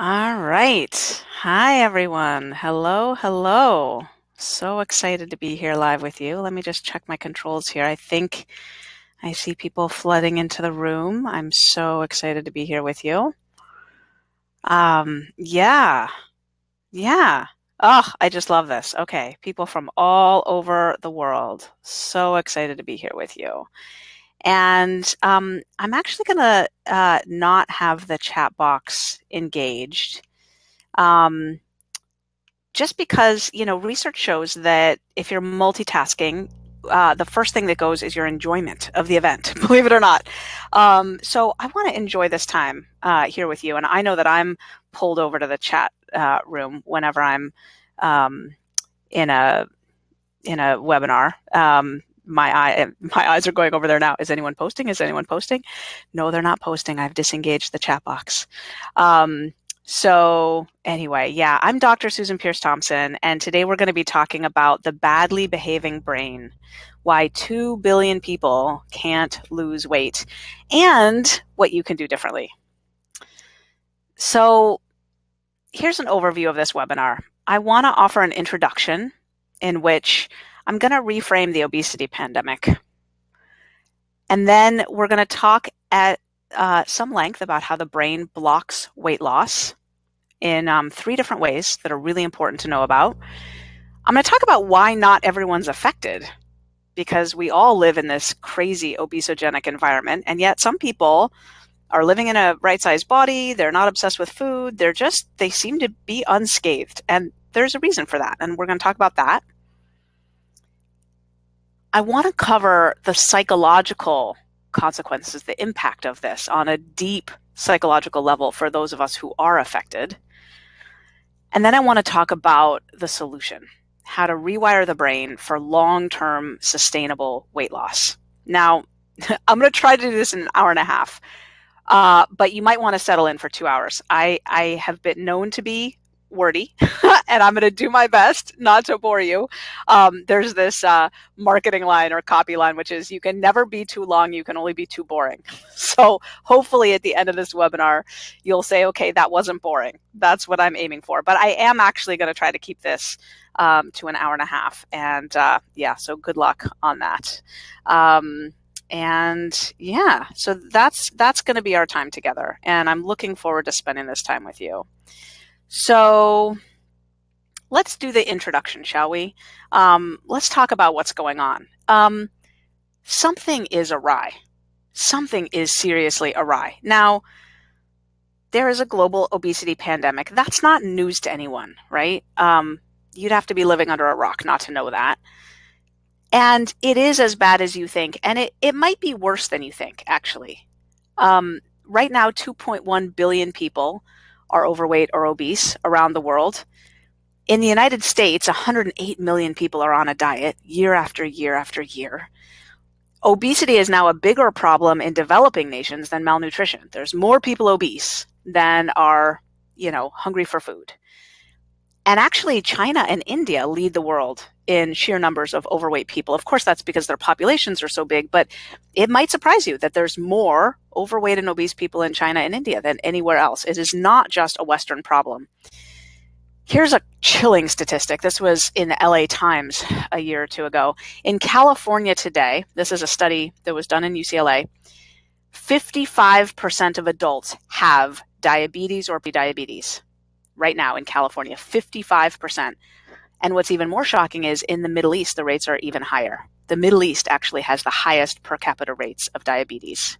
All right. Hi, everyone. Hello, hello. So excited to be here live with you. Let me just check my controls here. I think I see people flooding into the room. I'm so excited to be here with you. Yeah, yeah. Oh, I just love this. Okay, people from all over the world. So excited to be here with you. And I'm actually going to not have the chat box engaged. Um, just because, research shows that if you're multitasking, the first thing that goes is your enjoyment of the event, believe it or not. So I want to enjoy this time here with you. And I know that I'm pulled over to the chat room whenever I'm in a webinar. My eyes are going over there now. Is anyone posting? Is anyone posting? No, they're not posting. I've disengaged the chat box. So anyway, yeah, I'm Dr. Susan Peirce Thompson, and today we're going to be talking about the badly behaving brain, why 2 billion people can't lose weight, and what you can do differently. So here's an overview of this webinar. I want to offer an introduction in which I'm going to reframe the obesity pandemic. And then we're going to talk at some length about how the brain blocks weight loss in 3 different ways that are really important to know about. I'm going to talk about why not everyone's affected, because we all live in this crazy obesogenic environment, and yet some people are living in a right-sized body, they're not obsessed with food, they seem to be unscathed, and there's a reason for that, and we're going to talk about that. I want to cover the psychological consequences, the impact of this on a deep psychological level for those of us who are affected. And then I want to talk about the solution, how to rewire the brain for long-term sustainable weight loss. Now, I'm going to try to do this in an hour and a half, but you might want to settle in for 2 hours. I have been known to be wordy, and I'm going to do my best not to bore you. There's this marketing line or copy line, which is you can never be too long, you can only be too boring. So hopefully at the end of this webinar, you'll say, okay, that wasn't boring. That's what I'm aiming for. But I am actually going to try to keep this to an hour and a half. And yeah, so good luck on that. And yeah, so that's going to be our time together. And I'm looking forward to spending this time with you. So let's do the introduction, shall we? Let's talk about what's going on. Something is awry. Something is seriously awry. Now, there is a global obesity pandemic. That's not news to anyone, right? You'd have to be living under a rock not to know that. And it is as bad as you think. And it might be worse than you think, actually. Right now, 2.1 billion people are overweight or obese around the world. In the United States, 108 million people are on a diet year after year after year. Obesity is now a bigger problem in developing nations than malnutrition. There's more people obese than are, hungry for food. And actually, China and India lead the world in sheer numbers of overweight people. Of course, that's because their populations are so big, but it might surprise you that there's more overweight and obese people in China and India than anywhere else. It is not just a Western problem. Here's a chilling statistic. This was in the LA Times a year or two ago. In California today, this is a study that was done in UCLA, 55% of adults have diabetes or prediabetes. Right now in California, 55%. And what's even more shocking is in the Middle East, the rates are even higher. The Middle East actually has the highest per capita rates of diabetes.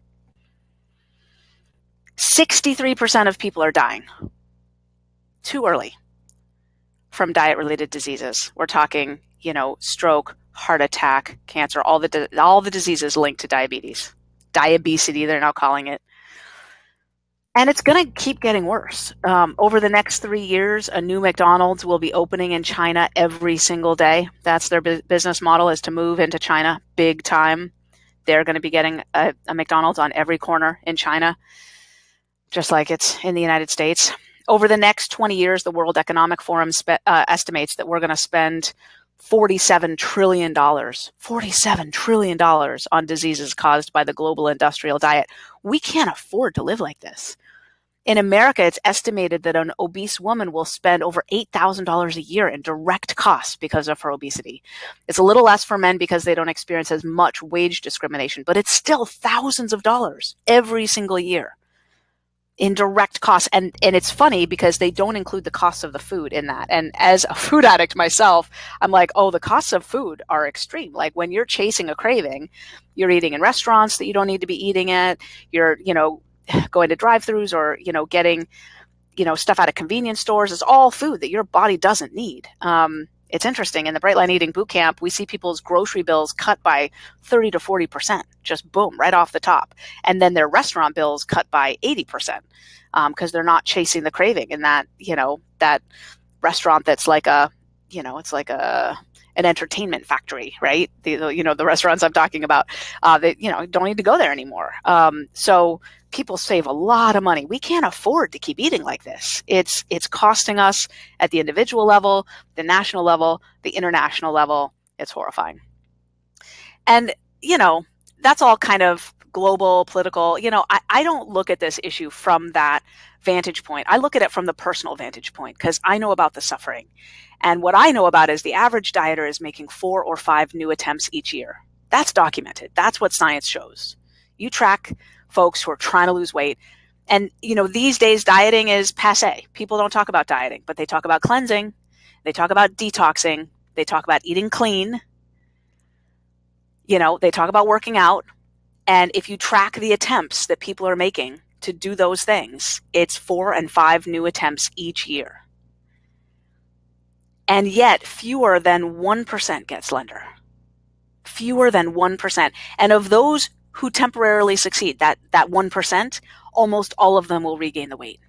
63% of people are dying too early from diet-related diseases. We're talking, stroke, heart attack, cancer, all the diseases linked to diabetes. Diabesity, they're now calling it. And it's going to keep getting worse. Over the next 3 years, a new McDonald's will be opening in China every single day. That's their business model, is to move into China big time. They're going to be getting a McDonald's on every corner in China, just like it's in the United States. Over the next 20 years, the World Economic Forum estimates that we're going to spend $47 trillion on diseases caused by the global industrial diet. We can't afford to live like this. In America, it's estimated that an obese woman will spend over $8,000 a year in direct costs because of her obesity. It's a little less for men because they don't experience as much wage discrimination, but it's still thousands of dollars every single year in direct costs. And it's funny because they don't include the cost of the food in that. And as a food addict myself, I'm like, oh, the costs of food are extreme. Like when you're chasing a craving, you're eating in restaurants that you don't need to be eating at. You're, going to drive-thrus or, getting, stuff out of convenience stores. It's all food that your body doesn't need. It's interesting. In the Bright Line Eating Bootcamp, we see people's grocery bills cut by 30 to 40%, just boom, right off the top. And then their restaurant bills cut by 80%, because they're not chasing the craving in that, that restaurant that's like it's like an entertainment factory, right? The restaurants I'm talking about, they, don't need to go there anymore. So people save a lot of money. We can't afford to keep eating like this. It's costing us at the individual level, the national level, the international level. It's horrifying. And, that's all kind of global, political. I don't look at this issue from that vantage point. I look at it from the personal vantage point because I know about the suffering. And what I know about is the average dieter is making 4 or 5 new attempts each year. That's documented. That's what science shows. You track folks who are trying to lose weight. And, these days dieting is passé. People don't talk about dieting, but they talk about cleansing. They talk about detoxing. They talk about eating clean. They talk about working out. And if you track the attempts that people are making to do those things, it's 4 and 5 new attempts each year. And yet fewer than 1% get slender. Fewer than 1%. And of those who temporarily succeed, that 1%, almost all of them will regain the weight.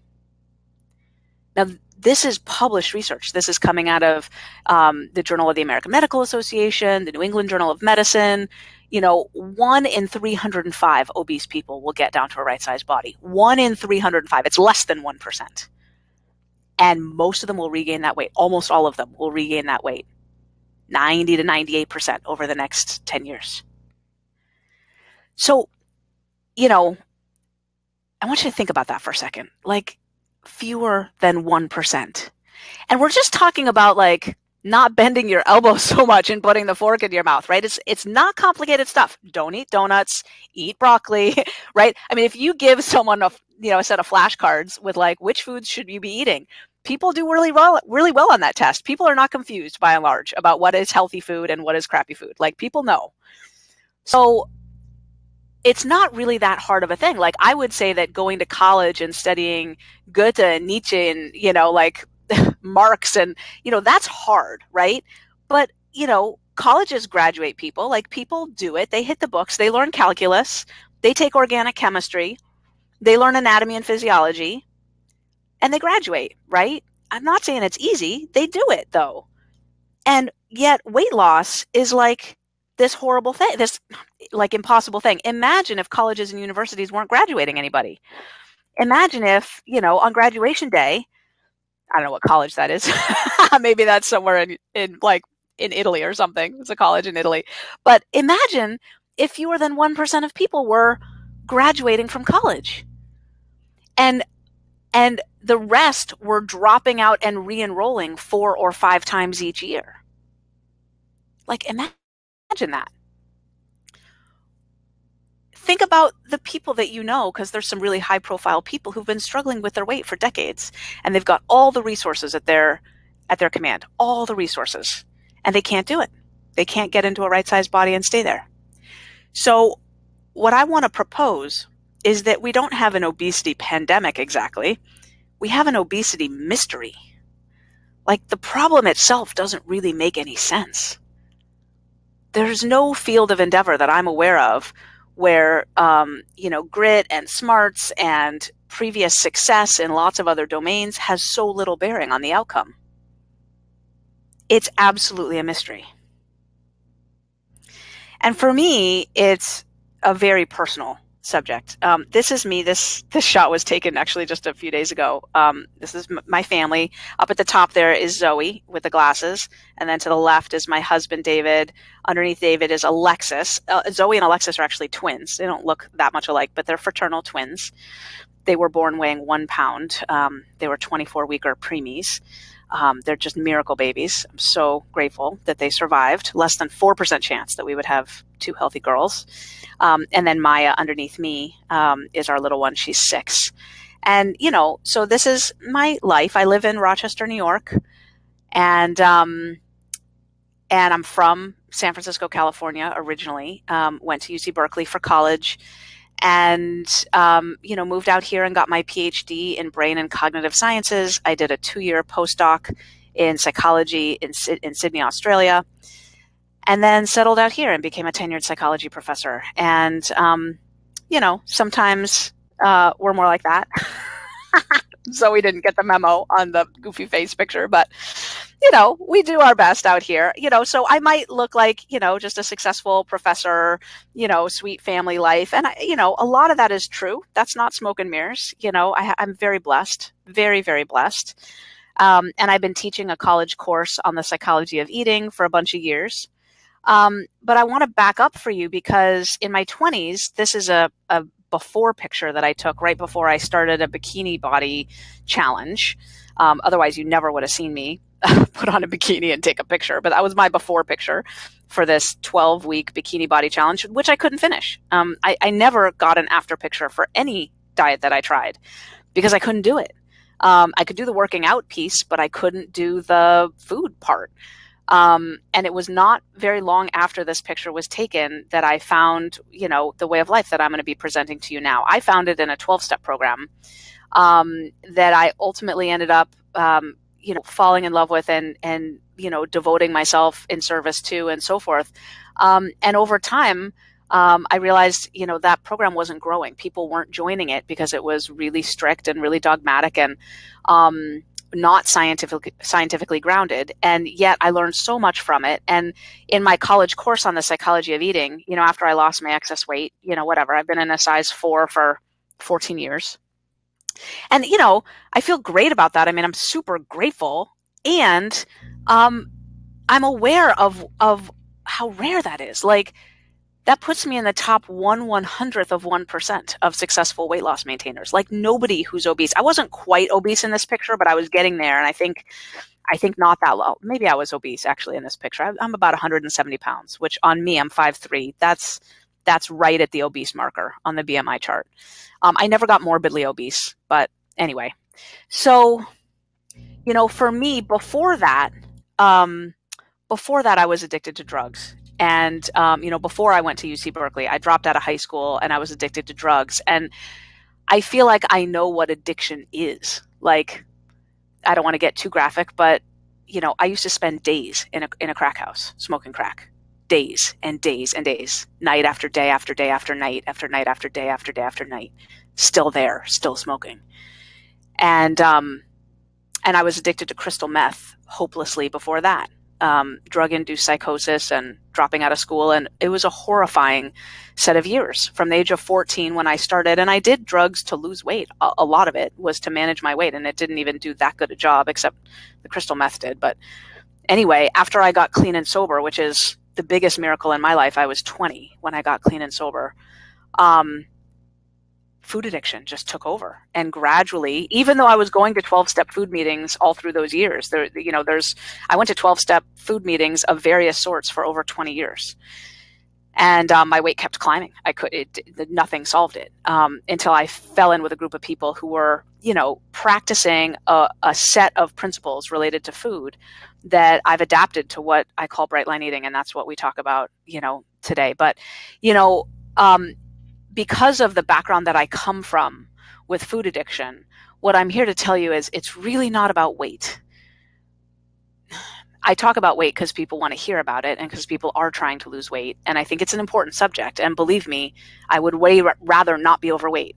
Now, this is published research. This is coming out of the Journal of the American Medical Association, the New England Journal of Medicine. 1 in 305 obese people will get down to a right-sized body. 1 in 305. It's less than 1%. And most of them will regain that weight. Almost all of them will regain that weight. 90 to 98% over the next 10 years. So, I want you to think about that for a second. Like, fewer than 1%. And we're just talking about like not bending your elbow so much and putting the fork in your mouth, right? It's not complicated stuff. Don't eat donuts, eat broccoli, right? I mean, if you give someone a set of flashcards with like, which foods should you be eating? People do really well on that test. People are not confused by and large about what is healthy food and what is crappy food. Like people know. So it's not really that hard of a thing. Like I would say that going to college and studying Goethe and Nietzsche and, like Marx and, that's hard, right? But, colleges graduate people, like people do it. They hit the books, they learn calculus, they take organic chemistry, they learn anatomy and physiology, and they graduate, right? I'm not saying it's easy. They do it though. And yet weight loss is like this horrible thing, this like impossible thing. Imagine if colleges and universities weren't graduating anybody. Imagine if, on graduation day, I don't know what college that is. Maybe that's somewhere in Italy or something. It's a college in Italy. But imagine if fewer than 1% of people were graduating from college. And the rest were dropping out and re-enrolling 4 or 5 times each year. Like, imagine that. Think about the people that you know, because there's some really high-profile people who've been struggling with their weight for decades, and they've got all the resources at their command, all the resources, and they can't do it. They can't get into a right-sized body and stay there. So what I want to propose is that we don't have an obesity pandemic exactly. We have an obesity mystery. Like the problem itself doesn't really make any sense. There's no field of endeavor that I'm aware of where, grit and smarts and previous success in lots of other domains has so little bearing on the outcome. It's absolutely a mystery. And for me, it's a very personal subject. This is me. This shot was taken actually just a few days ago. This is my family. Up at the top there is Zoe with the glasses, and then to the left is my husband David. Underneath David is Alexis. Zoe and Alexis are actually twins. They don't look that much alike, but they're fraternal twins. They were born weighing 1 pound. They were 24-weeker preemies. They're just miracle babies. I'm so grateful that they survived. Less than 4% chance that we would have 2 healthy girls. And then Maya underneath me is our little one. She's 6. And, so this is my life. I live in Rochester, New York. And I'm from San Francisco, California, originally. Went to UC Berkeley for college. And, moved out here and got my Ph.D. in brain and cognitive sciences. I did a 2-year postdoc in psychology in Sydney, Australia, and then settled out here and became a tenured psychology professor. And, sometimes we're more like that. Zoe didn't get the memo on the goofy face picture, but we do our best out here, so I might look like, just a successful professor, sweet family life. And, a lot of that is true. That's not smoke and mirrors. I'm very blessed, very, very blessed. And I've been teaching a college course on the psychology of eating for a bunch of years. But I want to back up for you because in my 20s, this is a before picture that I took right before I started a bikini body challenge. Otherwise, you never would have seen me put on a bikini and take a picture. But that was my before picture for this 12-week bikini body challenge, which I couldn't finish. I never got an after picture for any diet that I tried because I couldn't do it. I could do the working out piece, but I couldn't do the food part. And it was not very long after this picture was taken that I found, the way of life that I'm going to be presenting to you now. I found it in a 12-step program that I ultimately ended up, falling in love with and devoting myself in service to and so forth. And over time, I realized, that program wasn't growing. People weren't joining it because it was really strict and really dogmatic and not scientifically grounded. And yet I learned so much from it. And in my college course on the psychology of eating, after I lost my excess weight, whatever, I've been in a size 4 for 14 years. And, I feel great about that. I mean, I'm super grateful. And I'm aware of how rare that is. Like, that puts me in the top 1/100th of 1% of successful weight loss maintainers. Like, nobody who's obese. I wasn't quite obese in this picture, but I was getting there. And I think not that low. Maybe I was obese actually in this picture. I'm about 170 pounds, which on me, I'm 5'3". That's right at the obese marker on the BMI chart. I never got morbidly obese, but anyway. So, for me, before that, I was addicted to drugs. And, before I went to UC Berkeley, I dropped out of high school and I was addicted to drugs. And I feel like I know what addiction is. Like, I don't want to get too graphic, but, I used to spend days in a crack house smoking crack. Days and days and days, night after day after day after night after night after day after day after night, still there, still smoking. And I was addicted to crystal meth hopelessly before that. Drug-induced psychosis and dropping out of school. And it was a horrifying set of years from the age of 14 when I started. And I did drugs to lose weight. A lot of it was to manage my weight. And it didn't even do that good a job, except the crystal meth did. But anyway, after I got clean and sober, which is the biggest miracle in my life, I was 20 when I got clean and sober. Food addiction just took over. And gradually, even though I was going to 12-step food meetings all through those years, I went to 12-step food meetings of various sorts for over 20 years. And my weight kept climbing. Nothing solved it until I fell in with a group of people who were, practicing a set of principles related to food that I've adapted to what I call bright line eating. And that's what we talk about, today. But, because of the background that I come from with food addiction, what I'm here to tell you is it's really not about weight. I talk about weight because people want to hear about it and because people are trying to lose weight. And I think it's an important subject. And believe me, I would way rather not be overweight.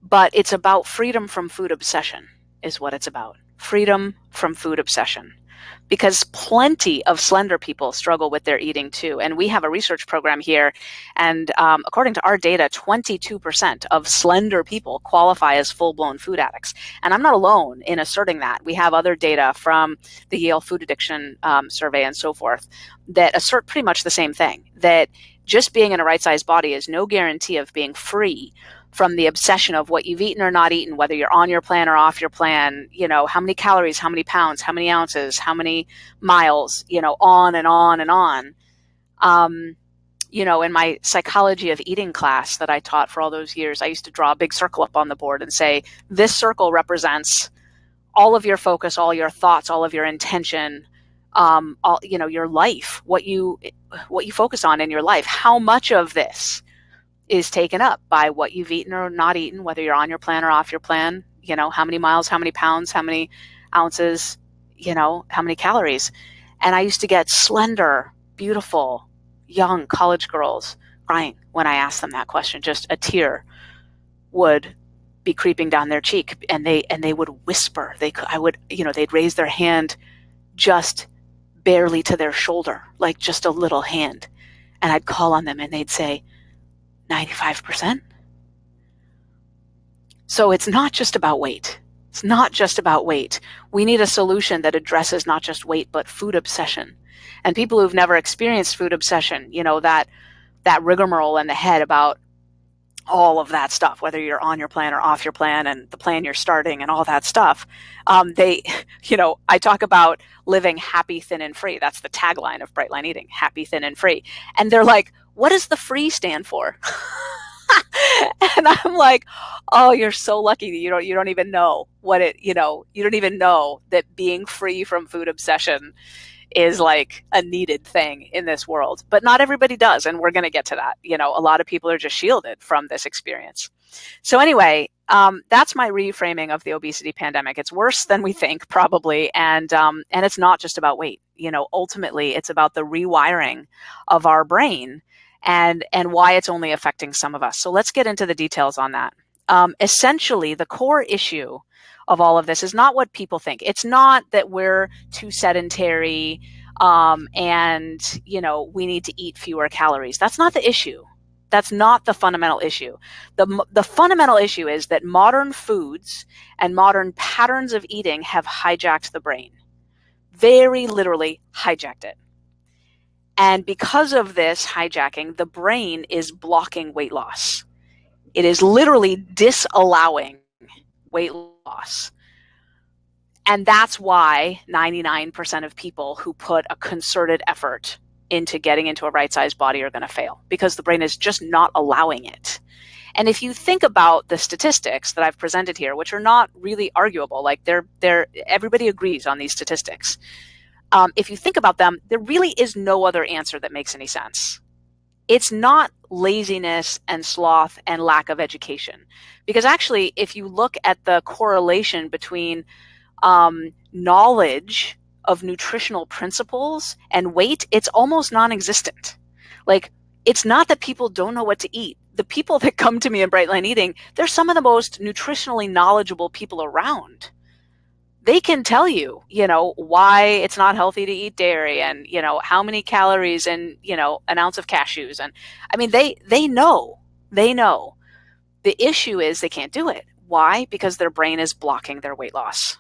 But it's about freedom from food obsession is what it's about. Freedom from food obsession. because plenty of slender people struggle with their eating too. And we have a research program here. And according to our data, 22% of slender people qualify as full-blown food addicts. And I'm not alone in asserting that. We have other data from the Yale Food Addiction Survey and so forth that assert pretty much the same thing, that just being in a right-sized body is no guarantee of being free from the obsession of what you've eaten or not eaten, whether you're on your plan or off your plan, you know, how many calories, how many pounds, how many ounces, how many miles, you know, on and on and on. You know, in my psychology of eating class that I taught for all those years, I used to draw a big circle up on the board and say, this circle represents all of your focus, all your thoughts, all of your intention, all, you know, your life, what you focus on in your life. How much of this is taken up by what you've eaten or not eaten, whether you're on your plan or off your plan, you know, how many miles, how many pounds, how many ounces, you know, how many calories. And I used to get slender, beautiful, young college girls crying when I asked them that question. Just a tear would be creeping down their cheek, and they would whisper. They'd raise their hand just barely to their shoulder, like just a little hand. And I'd call on them and they'd say, 95%. So it's not just about weight. It's not just about weight. We need a solution that addresses not just weight, but food obsession. And people who've never experienced food obsession, you know, that rigmarole in the head about all of that stuff, whether you're on your plan or off your plan and the plan you're starting and all that stuff. I talk about living happy, thin, and free. That's the tagline of Bright Line Eating, happy, thin, and free. And they're like, what does the free stand for? And I'm like, oh, you're so lucky that you don't even know what it, you don't even know that being free from food obsession is like a needed thing in this world. But not everybody does, and we're going to get to that. You know, a lot of people are just shielded from this experience. So anyway, that's my reframing of the obesity pandemic. It's worse than we think, probably, and it's not just about weight. You know, ultimately, it's about the rewiring of our brain and why it's only affecting some of us. So let's get into the details on that. Essentially, the core issue of all of this is not what people think. It's not that we're too sedentary and, you know, we need to eat fewer calories. That's not the issue. That's not the fundamental issue. The fundamental issue is that modern foods and modern patterns of eating have hijacked the brain. Very literally hijacked it. And because of this hijacking, the brain is blocking weight loss. It is literally disallowing weight loss. And that's why 99% of people who put a concerted effort into getting into a right-sized body are going to fail, because the brain is just not allowing it. And if you think about the statistics that I've presented here, which are not really arguable, like everybody agrees on these statistics. If you think about them, there really is no other answer that makes any sense. It's not laziness and sloth and lack of education. Because actually, if you look at the correlation between knowledge of nutritional principles and weight, it's almost non-existent. Like, it's not that people don't know what to eat. The people that come to me in Bright Line Eating, they're some of the most nutritionally knowledgeable people around. They can tell you, you know, why it's not healthy to eat dairy and, you know, how many calories and, you know, an ounce of cashews. And I mean, they know. The issue is they can't do it. Why? Because their brain is blocking their weight loss.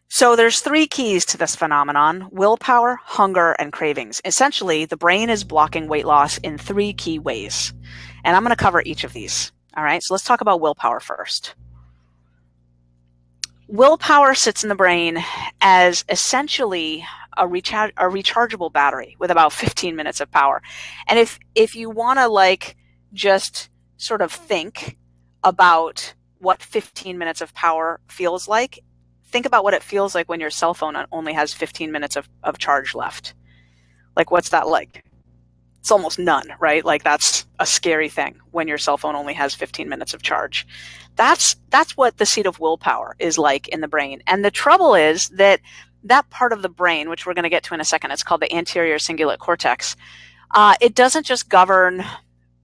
So there's three keys to this phenomenon: willpower, hunger, and cravings. Essentially, the brain is blocking weight loss in three key ways. And I'm going to cover each of these. All right, so let's talk about willpower first. Willpower sits in the brain as essentially a rechargeable battery with about 15 minutes of power. And if you want to like just sort of think about what 15 minutes of power feels like, think about what it feels like when your cell phone only has 15 minutes of charge left. Like, what's that like? It's almost none, right? Like, that's a scary thing when your cell phone only has 15 minutes of charge. That's what the seat of willpower is like in the brain. And the trouble is that part of the brain, which we're going to get to in a second, it's called the anterior cingulate cortex. It doesn't just govern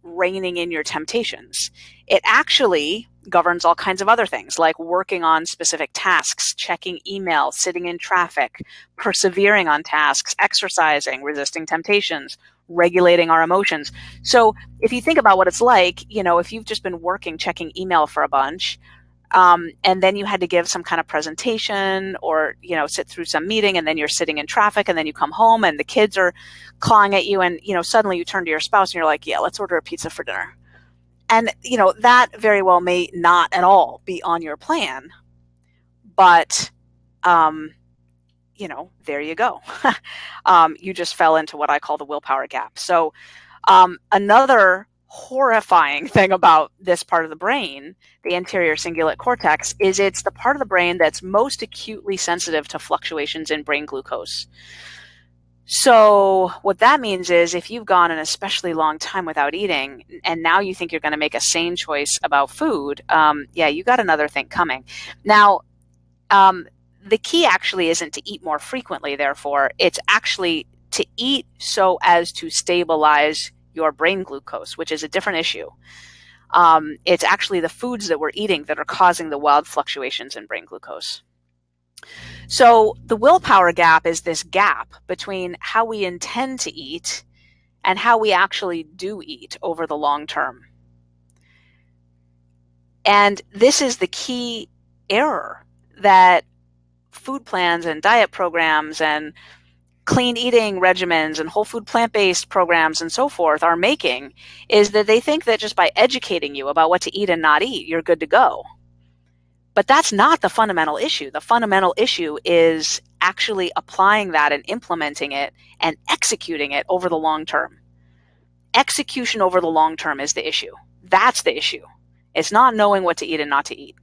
reining in your temptations. It actually governs all kinds of other things, like working on specific tasks, checking email, sitting in traffic, persevering on tasks, exercising, resisting temptations, regulating our emotions. So if you think about what it's like, if you've just been working, checking email for a bunch, and then you had to give some kind of presentation or, sit through some meeting, and then you're sitting in traffic, and then you come home and the kids are clawing at you, and, suddenly you turn to your spouse and you're like, yeah, let's order a pizza for dinner. And, that very well may not at all be on your plan, but, there you go. You just fell into what I call the willpower gap. So, another horrifying thing about this part of the brain, the anterior cingulate cortex, is it's the part of the brain that's most acutely sensitive to fluctuations in brain glucose. So what that means is if you've gone an especially long time without eating, and now you think you're going to make a sane choice about food, you got another thing coming. Now, the key actually isn't to eat more frequently, therefore, it's actually to eat so as to stabilize your brain glucose, which is a different issue. It's actually the foods that we're eating that are causing the wild fluctuations in brain glucose. So the willpower gap is this gap between how we intend to eat and how we actually do eat over the long term. And this is the key error that food plans and diet programs and clean eating regimens and whole food plant-based programs and so forth are making, is that they think that just by educating you about what to eat and not eat, you're good to go. But that's not the fundamental issue. The fundamental issue is actually applying that and implementing it and executing it over the long term. Execution over the long term is the issue. That's the issue. It's not knowing what to eat and not to eat.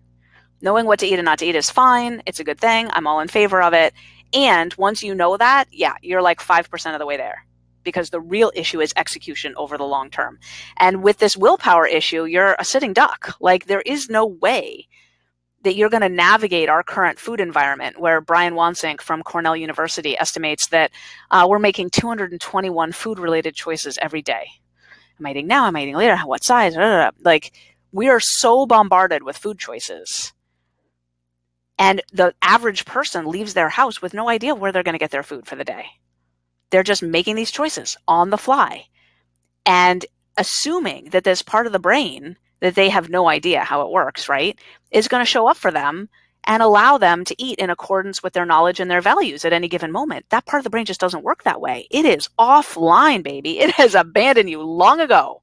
Knowing what to eat and not to eat is fine. It's a good thing. I'm all in favor of it. And once you know that, you're like 5% of the way there, because the real issue is execution over the long term. And with this willpower issue, you're a sitting duck. Like, there is no way that you're going to navigate our current food environment, where Brian Wansink from Cornell University estimates that we're making 221 food-related choices every day. Am I eating now? Am I eating later? What size? Like, we are so bombarded with food choices. And the average person leaves their house with no idea where they're going to get their food for the day. They're just making these choices on the fly and assuming that this part of the brain that they have no idea how it works, right, is going to show up for them and allow them to eat in accordance with their knowledge and their values at any given moment. That part of the brain just doesn't work that way. It is offline, baby. It has abandoned you long ago.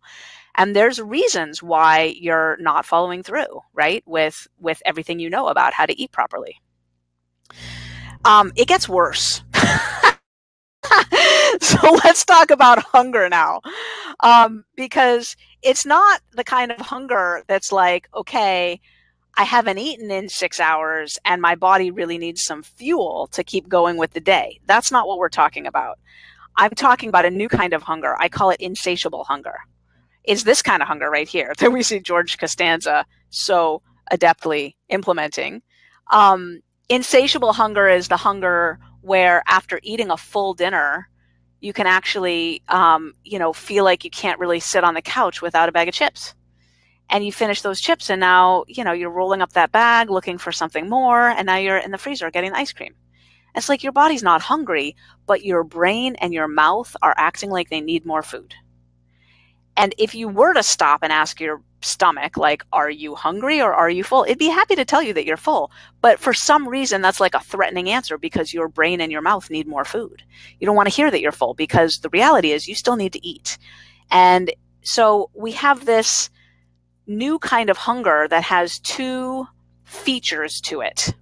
And there's reasons why you're not following through, right, with everything you know about how to eat properly. It gets worse. So let's talk about hunger now, because it's not the kind of hunger that's like, okay, I haven't eaten in 6 hours and my body really needs some fuel to keep going with the day. That's not what we're talking about. I'm talking about a new kind of hunger. I call it insatiable hunger. It's this kind of hunger right here that we see George Costanza so adeptly implementing. Insatiable hunger is the hunger where after eating a full dinner, you can actually, feel like you can't really sit on the couch without a bag of chips. And you finish those chips and now, you're rolling up that bag looking for something more, and now you're in the freezer getting the ice cream. It's like your body's not hungry, but your brain and your mouth are acting like they need more food. And if you were to stop and ask your stomach, like, are you hungry or are you full? It'd be happy to tell you that you're full. But for some reason, that's like a threatening answer, because your brain and your mouth need more food. You don't want to hear that you're full, because the reality is you still need to eat. And so we have this new kind of hunger that has two features to it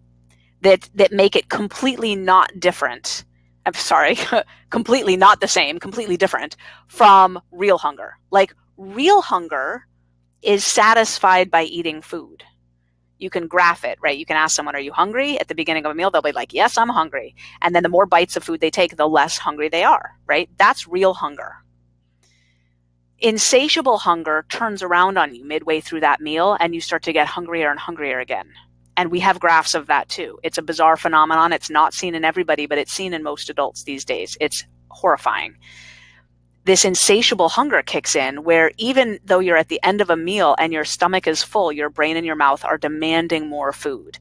that make it completely not different. I'm sorry, completely not the same, completely different from real hunger. Like, real hunger is satisfied by eating food. You can graph it, right? You can ask someone, are you hungry? At the beginning of a meal, they'll be like, yes, I'm hungry. And then the more bites of food they take, the less hungry they are, right? That's real hunger. Insatiable hunger turns around on you midway through that meal, and you start to get hungrier and hungrier again. And we have graphs of that too. It's a bizarre phenomenon. It's not seen in everybody, but it's seen in most adults these days. It's horrifying. this insatiable hunger kicks in, where even though you're at the end of a meal and your stomach is full, your brain and your mouth are demanding more food.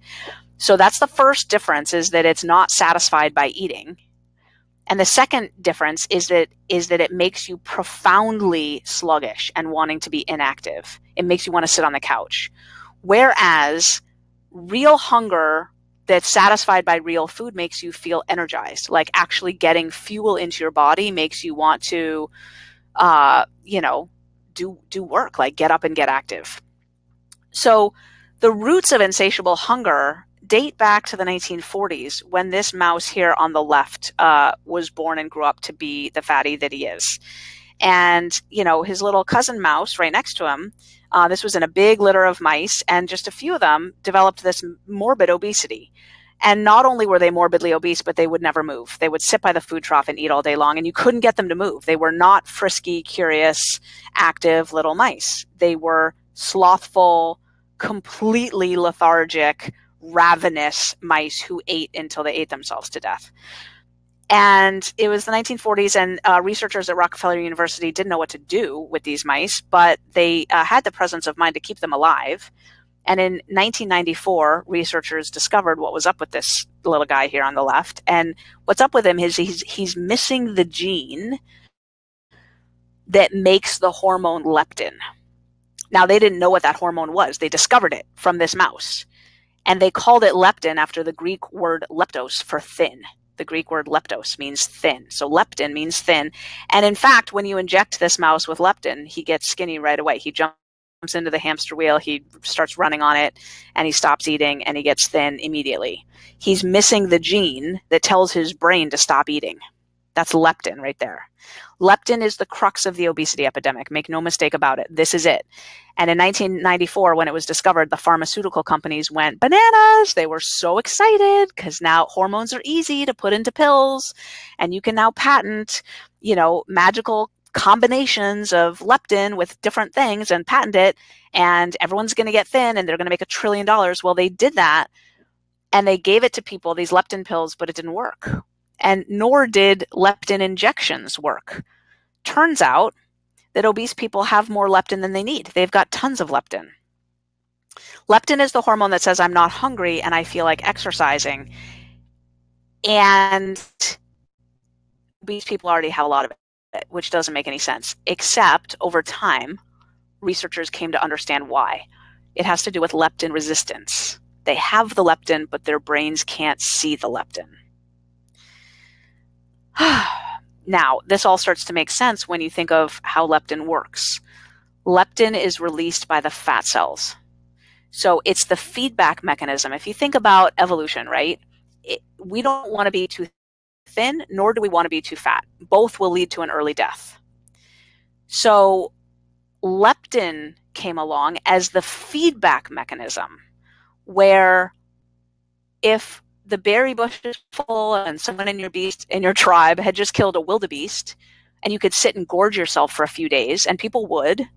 So that's the first difference, is that it's not satisfied by eating. And the second difference is that it makes you profoundly sluggish and wanting to be inactive. It makes you want to sit on the couch. Whereas real hunger that's satisfied by real food makes you feel energized. Like actually getting fuel into your body makes you want to, do work, like get up and get active. So the roots of insatiable hunger date back to the 1940s, when this mouse here on the left was born and grew up to be the fatty that he is. And, his little cousin mouse right next to him, this was in a big litter of mice, and just a few of them developed this morbid obesity. And not only were they morbidly obese, but they would never move. They would sit by the food trough and eat all day long, and you couldn't get them to move. They were not frisky, curious, active little mice. They were slothful, completely lethargic, ravenous mice who ate until they ate themselves to death. And it was the 1940s, and researchers at Rockefeller University didn't know what to do with these mice, but they had the presence of mind to keep them alive. And in 1994, researchers discovered what was up with this little guy here on the left. And what's up with him is he's missing the gene that makes the hormone leptin. Now, they didn't know what that hormone was. They discovered it from this mouse. And they called it leptin after the Greek word leptos for thin. The Greek word leptos means thin. So leptin means thin. And in fact, when you inject this mouse with leptin, he gets skinny right away. He jumps into the hamster wheel, he starts running on it, and he stops eating, and he gets thin immediately. He's missing the gene that tells his brain to stop eating. That's leptin right there. Leptin is the crux of the obesity epidemic. Make no mistake about it. This is it. And in 1994, when it was discovered, the pharmaceutical companies went bananas. They were so excited because now hormones are easy to put into pills, and you can now patent, magical combinations of leptin with different things and patent it, and everyone's going to get thin and they're going to make $1 trillion. Well, they did that, and they gave it to people, these leptin pills, but it didn't work. And nor did leptin injections work. Turns out that obese people have more leptin than they need. They've got tons of leptin. Leptin is the hormone that says I'm not hungry and I feel like exercising. And obese people already have a lot of it, which doesn't make any sense, except over time, researchers came to understand why. It has to do with leptin resistance. They have the leptin, but their brains can't see the leptin. Now, this all starts to make sense when you think of how leptin works. Leptin is released by the fat cells. So it's the feedback mechanism. If you think about evolution, right? We don't want to be too thin, nor do we want to be too fat. Both will lead to an early death. So leptin came along as the feedback mechanism, where if the berry bush is full and someone in your tribe had just killed a wildebeest, and you could sit and gorge yourself for a few days, and people would,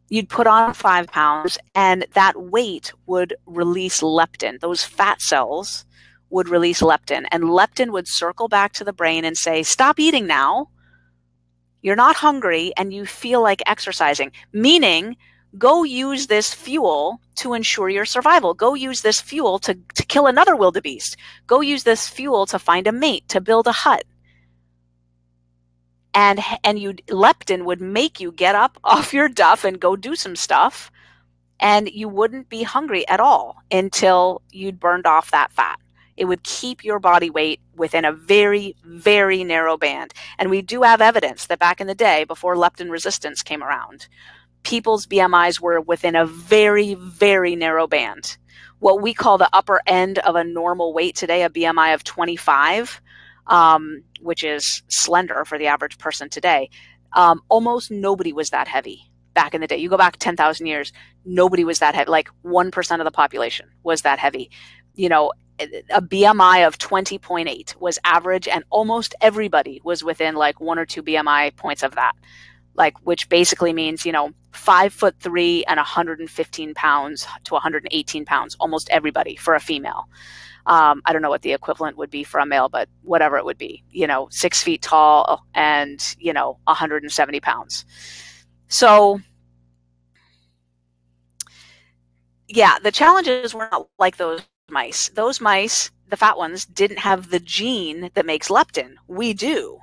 you'd put on 5 pounds, and that weight would release leptin. Those fat cells would release leptin, and leptin would circle back to the brain and say, stop eating now. You're not hungry and you feel like exercising, meaning go use this fuel to ensure your survival. Go use this fuel to kill another wildebeest. Go use this fuel to find a mate, to build a hut. And leptin would make you get up off your duff and go do some stuff, and you wouldn't be hungry at all until you'd burned off that fat. It would keep your body weight within a very, very narrow band. And we do have evidence that back in the day, before leptin resistance came around, people's BMIs were within a very, very narrow band. What we call the upper end of a normal weight today, a BMI of 25, which is slender for the average person today. Almost nobody was that heavy back in the day. You go back 10,000 years, nobody was that heavy. Like 1% of the population was that heavy. A BMI of 20.8 was average, and almost everybody was within like 1 or 2 BMI points of that. like, which basically means, 5'3" and 115 pounds to 118 pounds, almost everybody for a female. I don't know what the equivalent would be for a male, but whatever it would be, 6 feet tall and, 170 pounds. So yeah, the challenges were not like those mice. Those mice, the fat ones, didn't have the gene that makes leptin. We do.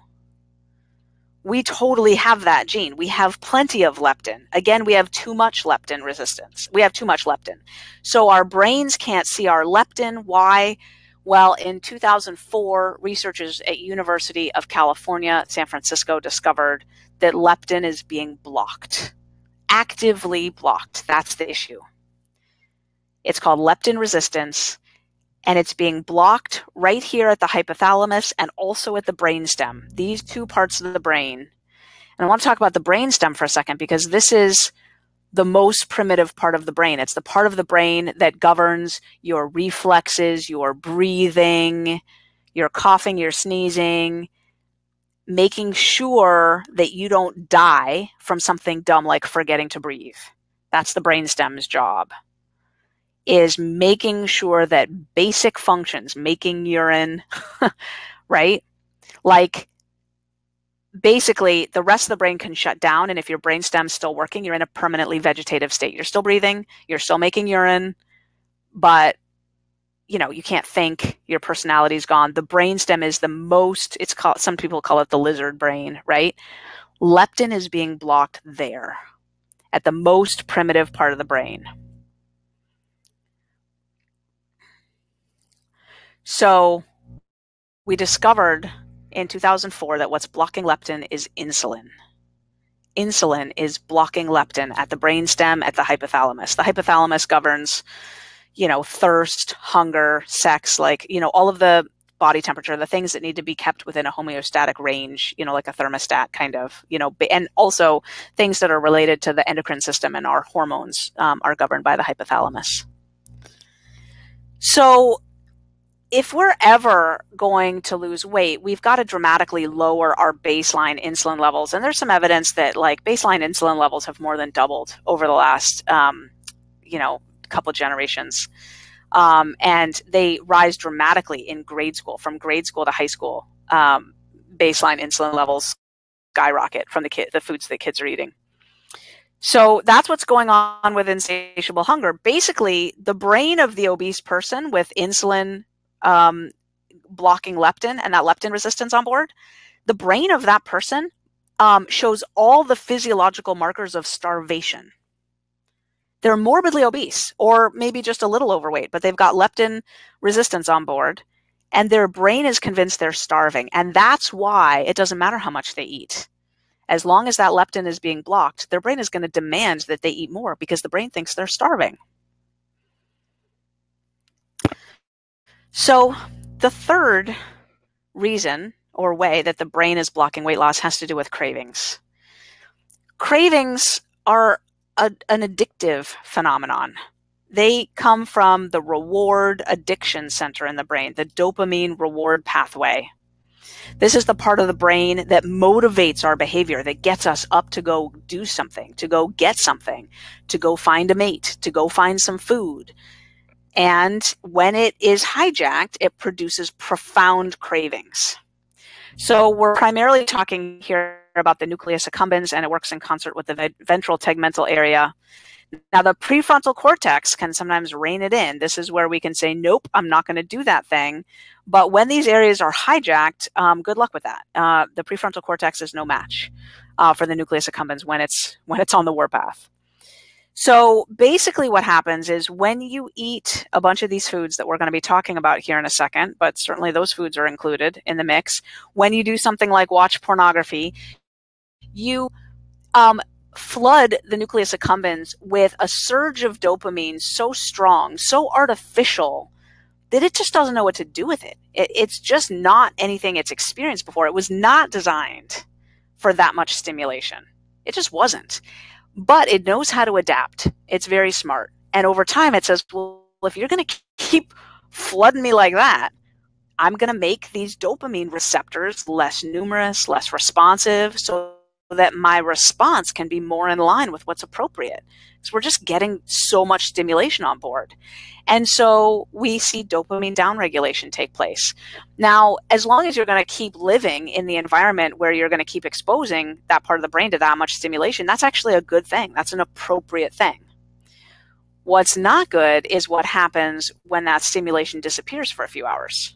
We totally have that gene. We have plenty of leptin. Again, we have too much leptin resistance. We have too much leptin. So our brains can't see our leptin. Why? Well, in 2004, researchers at University of California, San Francisco discovered that leptin is being blocked. Actively blocked. That's the issue. It's called leptin resistance, and it's being blocked right here at the hypothalamus and also at the brainstem, these two parts of the brain. And I want to talk about the brainstem for a second because this is the most primitive part of the brain. It's the part of the brain that governs your reflexes, your breathing, your coughing, your sneezing, making sure that you don't die from something dumb like forgetting to breathe. That's the brainstem's job. Is making sure that basic functions, making urine, right? Like basically the rest of the brain can shut down, and if your brainstem's still working, you're in a permanently vegetative state. You're still breathing, you're still making urine, but you can't think, your personality's gone. The brainstem is the most, some people call it the lizard brain, right? Leptin is being blocked there at the most primitive part of the brain. So we discovered in 2004 that what's blocking leptin is insulin. Insulin is blocking leptin at the brainstem, at the hypothalamus. The hypothalamus governs, thirst, hunger, sex, all of the body temperature, the things that need to be kept within a homeostatic range, like a thermostat kind of, and also things that are related to the endocrine system and our hormones are governed by the hypothalamus. So if we're ever going to lose weight, we've got to dramatically lower our baseline insulin levels. And there's some evidence that baseline insulin levels have more than doubled over the last, couple generations. And they rise dramatically in grade school, from grade school to high school. Baseline insulin levels skyrocket from the foods that kids are eating. So that's what's going on with insatiable hunger. Basically, the brain of the obese person with insulin blocking leptin and that leptin resistance on board, the brain of that person shows all the physiological markers of starvation. They're morbidly obese or maybe just a little overweight, but they've got leptin resistance on board and their brain is convinced they're starving. And that's why it doesn't matter how much they eat. As long as that leptin is being blocked, their brain is going to demand that they eat more because the brain thinks they're starving. So the third reason or way that the brain is blocking weight loss has to do with cravings. Cravings are an addictive phenomenon. They come from the reward addiction center in the brain, the dopamine reward pathway. This is the part of the brain that motivates our behavior, that gets us up to go do something, to go get something, to go find a mate, to go find some food. And when it is hijacked, it produces profound cravings. So we're primarily talking here about the nucleus accumbens, and it works in concert with the ventral tegmental area. Now, the prefrontal cortex can sometimes rein it in. This is where we can say, nope, I'm not going to do that thing. But when these areas are hijacked, good luck with that. The prefrontal cortex is no match for the nucleus accumbens when it's on the warpath. So basically what happens is when you eat a bunch of these foods that we're going to be talking about here in a second, but certainly those foods are included in the mix, when you do something like watch pornography, you flood the nucleus accumbens with a surge of dopamine so strong, so artificial, that it just doesn't know what to do with it. It's just not anything it's experienced before. It was not designed for that much stimulation. It just wasn't. But it knows how to adapt. It's very smart. And over time, it says, well, if you're going to keep flooding me like that, I'm going to make these dopamine receptors less numerous, less responsive, so that my response can be more in line with what's appropriate. Because we're just getting so much stimulation on board. And so we see dopamine downregulation take place. Now, as long as you're going to keep living in the environment where you're going to keep exposing that part of the brain to that much stimulation, that's actually a good thing. That's an appropriate thing. What's not good is what happens when that stimulation disappears for a few hours.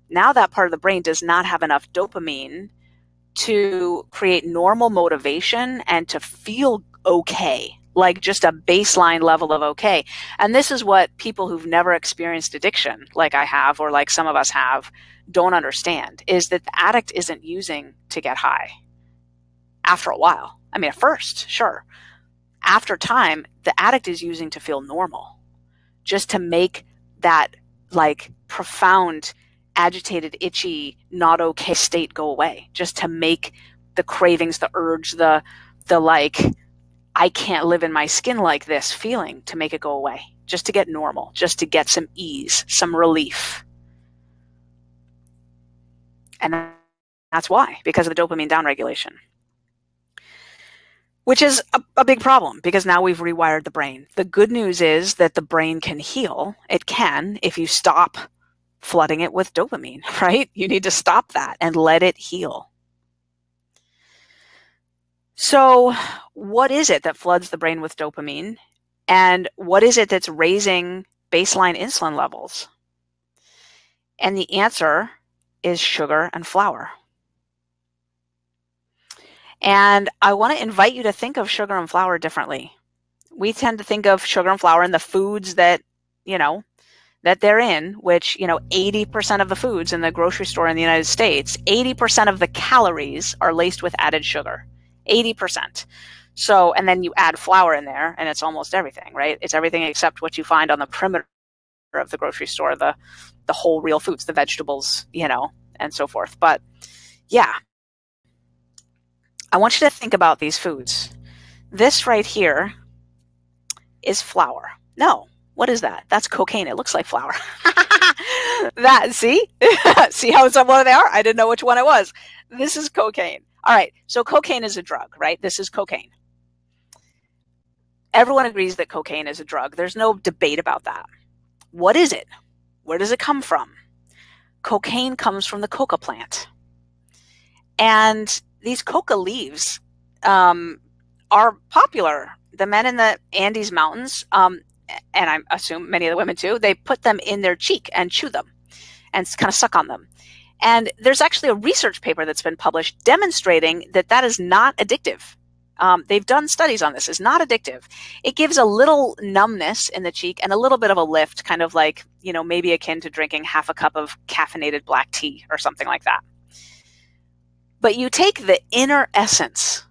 Now that part of the brain does not have enough dopamine to create normal motivation and to feel okay, like just a baseline level of okay. And this is what people who've never experienced addiction, like I have, or like some of us have, don't understand, is that the addict isn't using to get high after a while. I mean, at first, sure. After time, the addict is using to feel normal, just to make that like profound, agitated, itchy, not okay state go away, just to make the cravings, the urge, the like, I can't live in my skin like this feeling, to make it go away, just to get normal, just to get some ease, some relief. And that's why, because of the dopamine downregulation. Which is a big problem, because now we've rewired the brain. The good news is that the brain can heal. It can, if you stop flooding it with dopamine, right? You need to stop that and let it heal. So what is it that floods the brain with dopamine? And what is it that's raising baseline insulin levels? And the answer is sugar and flour. And I want to invite you to think of sugar and flour differently. We tend to think of sugar and flour and the foods that, that they're in, which, 80% of the foods in the grocery store in the United States, 80% of the calories are laced with added sugar. 80%. So, and then you add flour in there and it's almost everything, right? It's everything except what you find on the perimeter of the grocery store, the whole real foods, the vegetables, and so forth. But yeah. I want you to think about these foods. This right here is flour. No, what is that? That's cocaine. It looks like flour. See? See how similar they are? I didn't know which one it was. This is cocaine. All right, so cocaine is a drug, right? This is cocaine. Everyone agrees that cocaine is a drug. There's no debate about that. What is it? Where does it come from? Cocaine comes from the coca plant. And these coca leaves are popular. The men in the Andes Mountains, and I assume many of the women too, they put them in their cheek and chew them and kind of suck on them. And there's actually a research paper that's been published demonstrating that that is not addictive. They've done studies on this. It's not addictive. It gives a little numbness in the cheek and a little bit of a lift, kind of like, maybe akin to drinking half a cup of caffeinated black tea or something like that. But you take the inner essence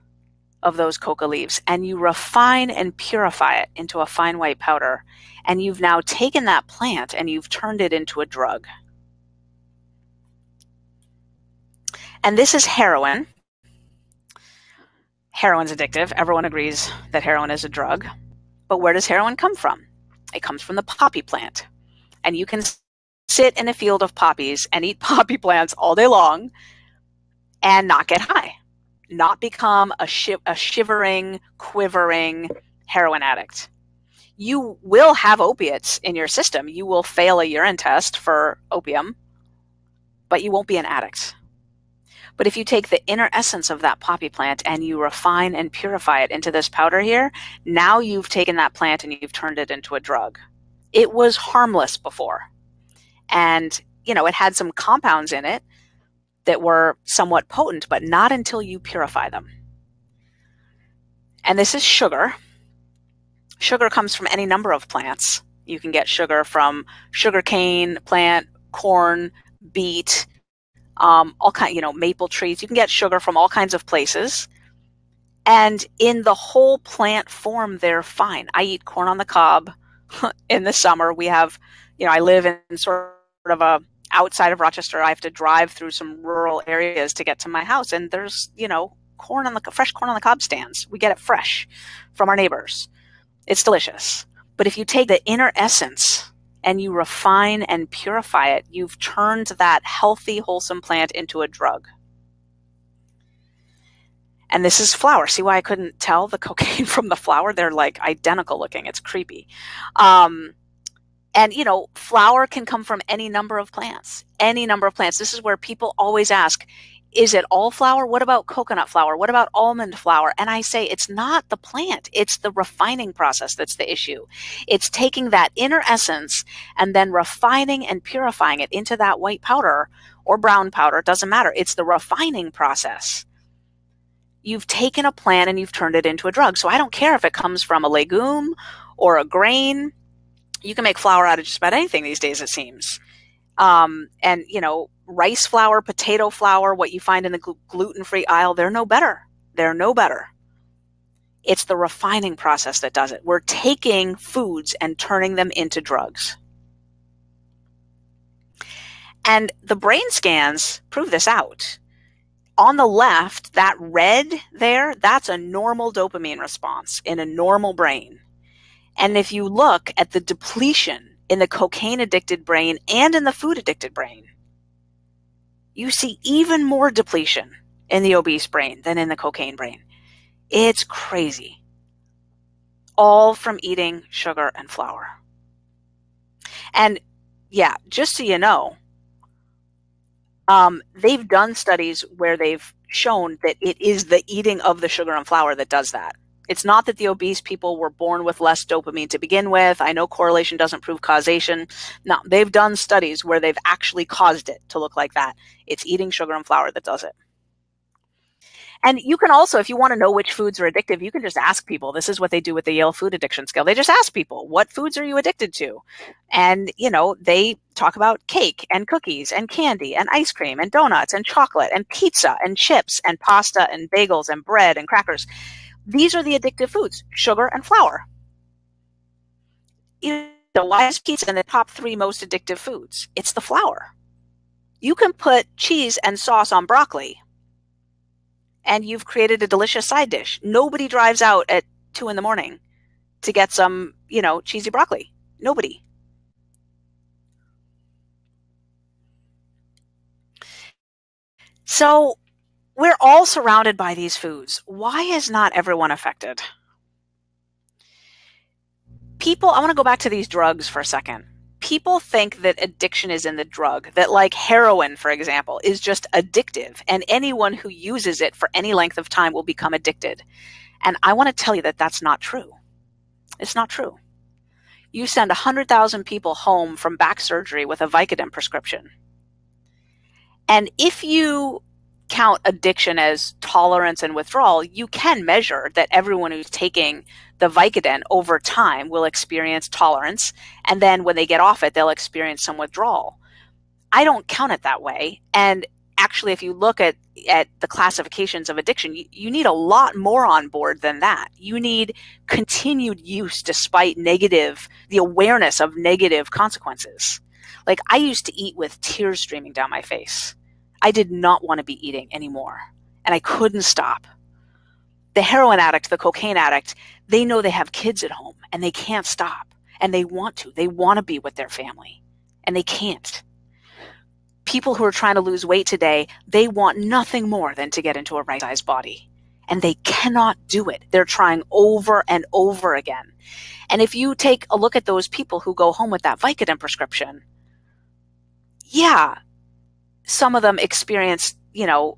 of those coca leaves and you refine and purify it into a fine white powder. And you've now taken that plant and you've turned it into a drug. And this is heroin. Heroin's addictive. Everyone agrees that heroin is a drug. But where does heroin come from? It comes from the poppy plant. And you can sit in a field of poppies and eat poppy plants all day long and not get high, not become a shivering, quivering heroin addict. You will have opiates in your system. You will fail a urine test for opium, but you won't be an addict. But if you take the inner essence of that poppy plant and you refine and purify it into this powder here, now you've taken that plant and you've turned it into a drug. It was harmless before. And, it had some compounds in it that were somewhat potent, but not until you purify them. And this is sugar. Sugar comes from any number of plants. You can get sugar from sugarcane plant, corn, beet, all kind, maple trees. You can get sugar from all kinds of places. And in the whole plant form, they're fine. I eat corn on the cob in the summer. We have, I live in sort of outside of Rochester. I have to drive through some rural areas to get to my house. And there's, fresh corn on the cob stands. We get it fresh from our neighbors. It's delicious. But if you take the inner essence and you refine and purify it, you've turned that healthy, wholesome plant into a drug. And this is flour. See why I couldn't tell the cocaine from the flour? They're like identical looking. It's creepy. And, you know, flour can come from any number of plants, any number of plants. This is where people always ask, is it all flour? What about coconut flour? What about almond flour? And I say, it's not the plant. It's the refining process that's the issue. It's taking that inner essence and then refining and purifying it into that white powder or brown powder. It doesn't matter. It's the refining process. You've taken a plant and you've turned it into a drug. So I don't care if it comes from a legume or a grain. You can make flour out of just about anything these days, it seems. And, you know, rice flour, potato flour, what you find in the gluten-free aisle, they're no better. They're no better. It's the refining process that does it. We're taking foods and turning them into drugs. And the brain scans prove this out. On the left, that red there, that's a normal dopamine response in a normal brain. And if you look at the depletion in the cocaine-addicted brain and in the food-addicted brain, you see even more depletion in the obese brain than in the cocaine brain. It's crazy. All from eating sugar and flour. And yeah, just so you know, they've done studies where they've shown that it is the eating of the sugar and flour that does that. It's not that the obese people were born with less dopamine to begin with. I know correlation doesn't prove causation. No, they've done studies where they've actually caused it to look like that. It's eating sugar and flour that does it. And you can also, if you want to know which foods are addictive, you can just ask people. This is what they do with the Yale Food Addiction Scale. They just ask people, what foods are you addicted to? And, you know, they talk about cake and cookies and candy and ice cream and donuts and chocolate and pizza and chips and pasta and bagels and bread and crackers. These are the addictive foods, sugar and flour. You know, why is pizza in the top 3 most addictive foods? It's the flour. You can put cheese and sauce on broccoli, and you've created a delicious side dish. Nobody drives out at 2 in the morning to get some, you know, cheesy broccoli. Nobody. So we're all surrounded by these foods. Why is not everyone affected? People, I want to go back to these drugs for a second. People think that addiction is in the drug, that like heroin, for example, is just addictive, and anyone who uses it for any length of time will become addicted. And I want to tell you that that's not true. It's not true. You send 100,000 people home from back surgery with a Vicodin prescription. And if you count addiction as tolerance and withdrawal, you can measure that everyone who's taking the Vicodin over time will experience tolerance, and then when they get off it, they'll experience some withdrawal. I don't count it that way. And actually, if you look at the classifications of addiction, you need a lot more on board than that. You need continued use despite the awareness of negative consequences. Like, I used to eat with tears streaming down my face. I did not want to be eating anymore, and I couldn't stop. The heroin addict, the cocaine addict, they know they have kids at home, and they can't stop, and they want to. They want to be with their family, and they can't. People who are trying to lose weight today, they want nothing more than to get into a right-sized body, and they cannot do it. They're trying over and over again. And if you take a look at those people who go home with that Vicodin prescription, yeah, some of them experience, you know,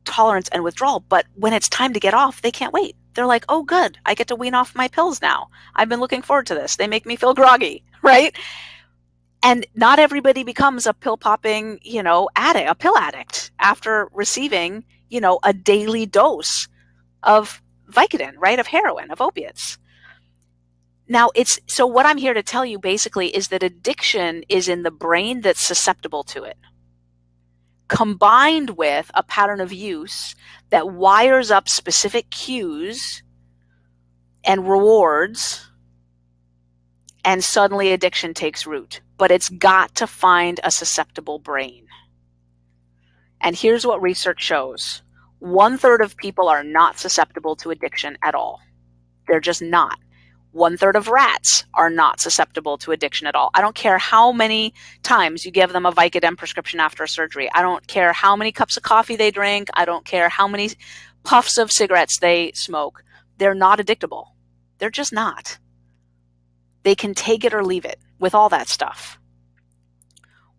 tolerance and withdrawal, but when it's time to get off, they can't wait. They're like, oh, good, I get to wean off my pills now. I've been looking forward to this. They make me feel groggy, right? And not everybody becomes a pill-popping, you know, a pill addict after receiving, you know, a daily dose of Vicodin, right, of heroin, of opiates. Now, so what I'm here to tell you basically is that addiction is in the brain that's susceptible to it, combined with a pattern of use that wires up specific cues and rewards, and suddenly addiction takes root. But it's got to find a susceptible brain. And here's what research shows. 1/3 of people are not susceptible to addiction at all. They're just not. 1/3 of rats are not susceptible to addiction at all. I don't care how many times you give them a Vicodin prescription after a surgery. I don't care how many cups of coffee they drink. I don't care how many puffs of cigarettes they smoke, they're not addictable. They're just not. They can take it or leave it with all that stuff.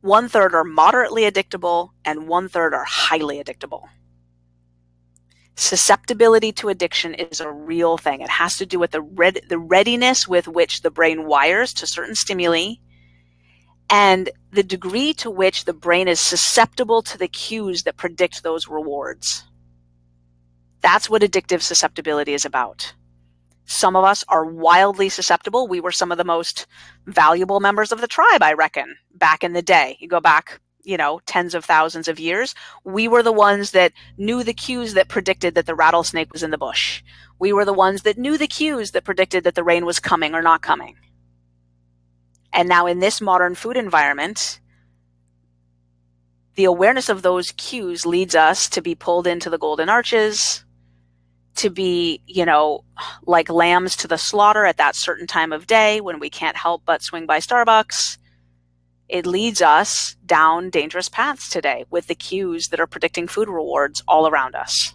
1/3 are moderately addictable and 1/3 are highly addictable. Susceptibility to addiction is a real thing. It has to do with the readiness with which the brain wires to certain stimuli and the degree to which the brain is susceptible to the cues that predict those rewards. That's what addictive susceptibility is about. Some of us are wildly susceptible. We were some of the most valuable members of the tribe, I reckon, back in the day. You go back, tens of thousands of years. We were the ones that knew the cues that predicted that the rattlesnake was in the bush. We were the ones that knew the cues that predicted that the rain was coming or not coming. And now in this modern food environment, the awareness of those cues leads us to be pulled into the golden arches, to be, like lambs to the slaughter at that certain time of day when we can't help but swing by Starbucks. It leads us down dangerous paths today with the cues that are predicting food rewards all around us.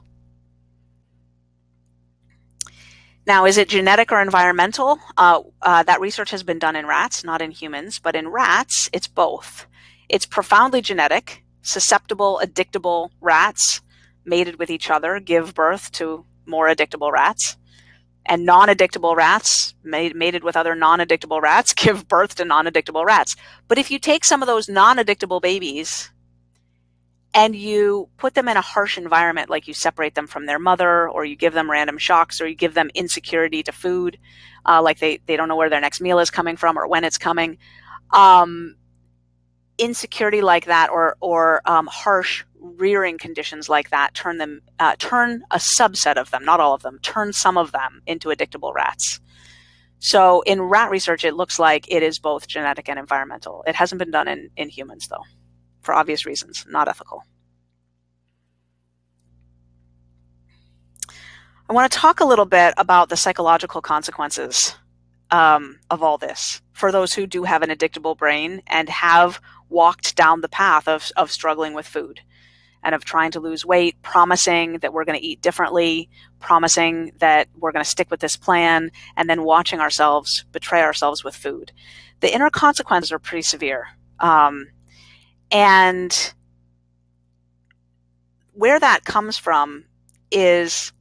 Now, is it genetic or environmental? That research has been done in rats, not in humans, but in rats, it's both. It's profoundly genetic. Susceptible, addictable rats mated with each other give birth to more addictable rats. And non-addictable rats mated with other non-addictable rats give birth to non-addictable rats. But if you take some of those non-addictable babies and you put them in a harsh environment, like you separate them from their mother, or you give them random shocks, or you give them insecurity to food, like they don't know where their next meal is coming from or when it's coming, insecurity like that or harsh rearing conditions like that turn a subset of them, not all of them, turn some of them into addictable rats. So in rat research, it looks like it is both genetic and environmental. It hasn't been done in humans, though, for obvious reasons, not ethical. I want to talk a little bit about the psychological consequences of all this for those who do have an addictable brain and have walked down the path of struggling with food and of trying to lose weight, promising that we're going to eat differently, promising that we're going to stick with this plan, and then watching ourselves betray ourselves with food. The inner consequences are pretty severe. And where that comes from is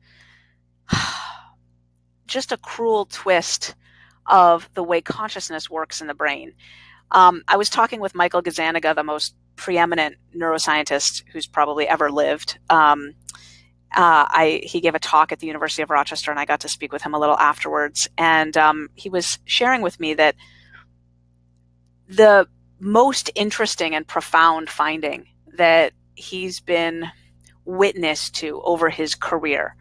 just a cruel twist of the way consciousness works in the brain. I was talking with Michael Gazzaniga, the most preeminent neuroscientist who's probably ever lived. He gave a talk at the University of Rochester, and I got to speak with him a little afterwards. And he was sharing with me that the most interesting and profound finding that he's been witness to over his career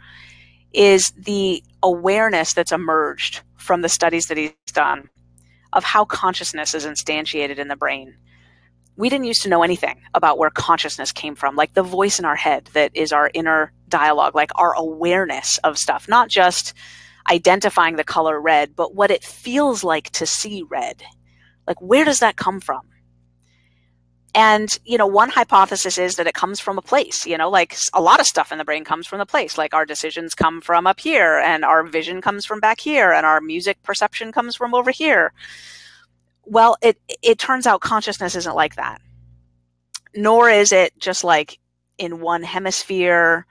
is the awareness that's emerged from the studies that he's done of how consciousness is instantiated in the brain. We didn't used to know anything about where consciousness came from, like the voice in our head that is our inner dialogue, like our awareness of stuff, not just identifying the color red, but what it feels like to see red. Like, where does that come from? And, one hypothesis is that it comes from a place, like a lot of stuff in the brain comes from the place, like our decisions come from up here and our vision comes from back here and our music perception comes from over here. Well, it turns out consciousness isn't like that. Nor is it just like in one hemisphere,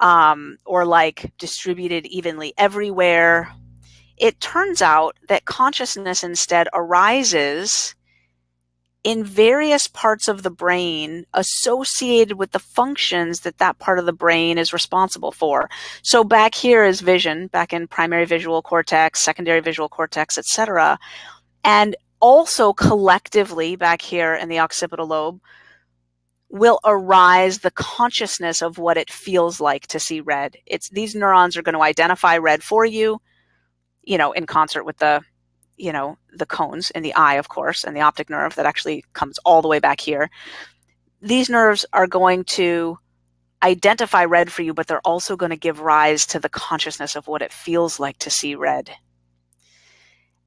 or like distributed evenly everywhere. It turns out that consciousness instead arises in various parts of the brain associated with the functions that part of the brain is responsible for. So back here is vision, back in primary visual cortex, secondary visual cortex, etc. And also collectively back here in the occipital lobe will arise the consciousness of what it feels like to see red. These neurons are going to identify red for you, in concert with the cones in the eye, of course, and the optic nerve that actually comes all the way back here. These nerves are going to identify red for you, but they're also going to give rise to the consciousness of what it feels like to see red.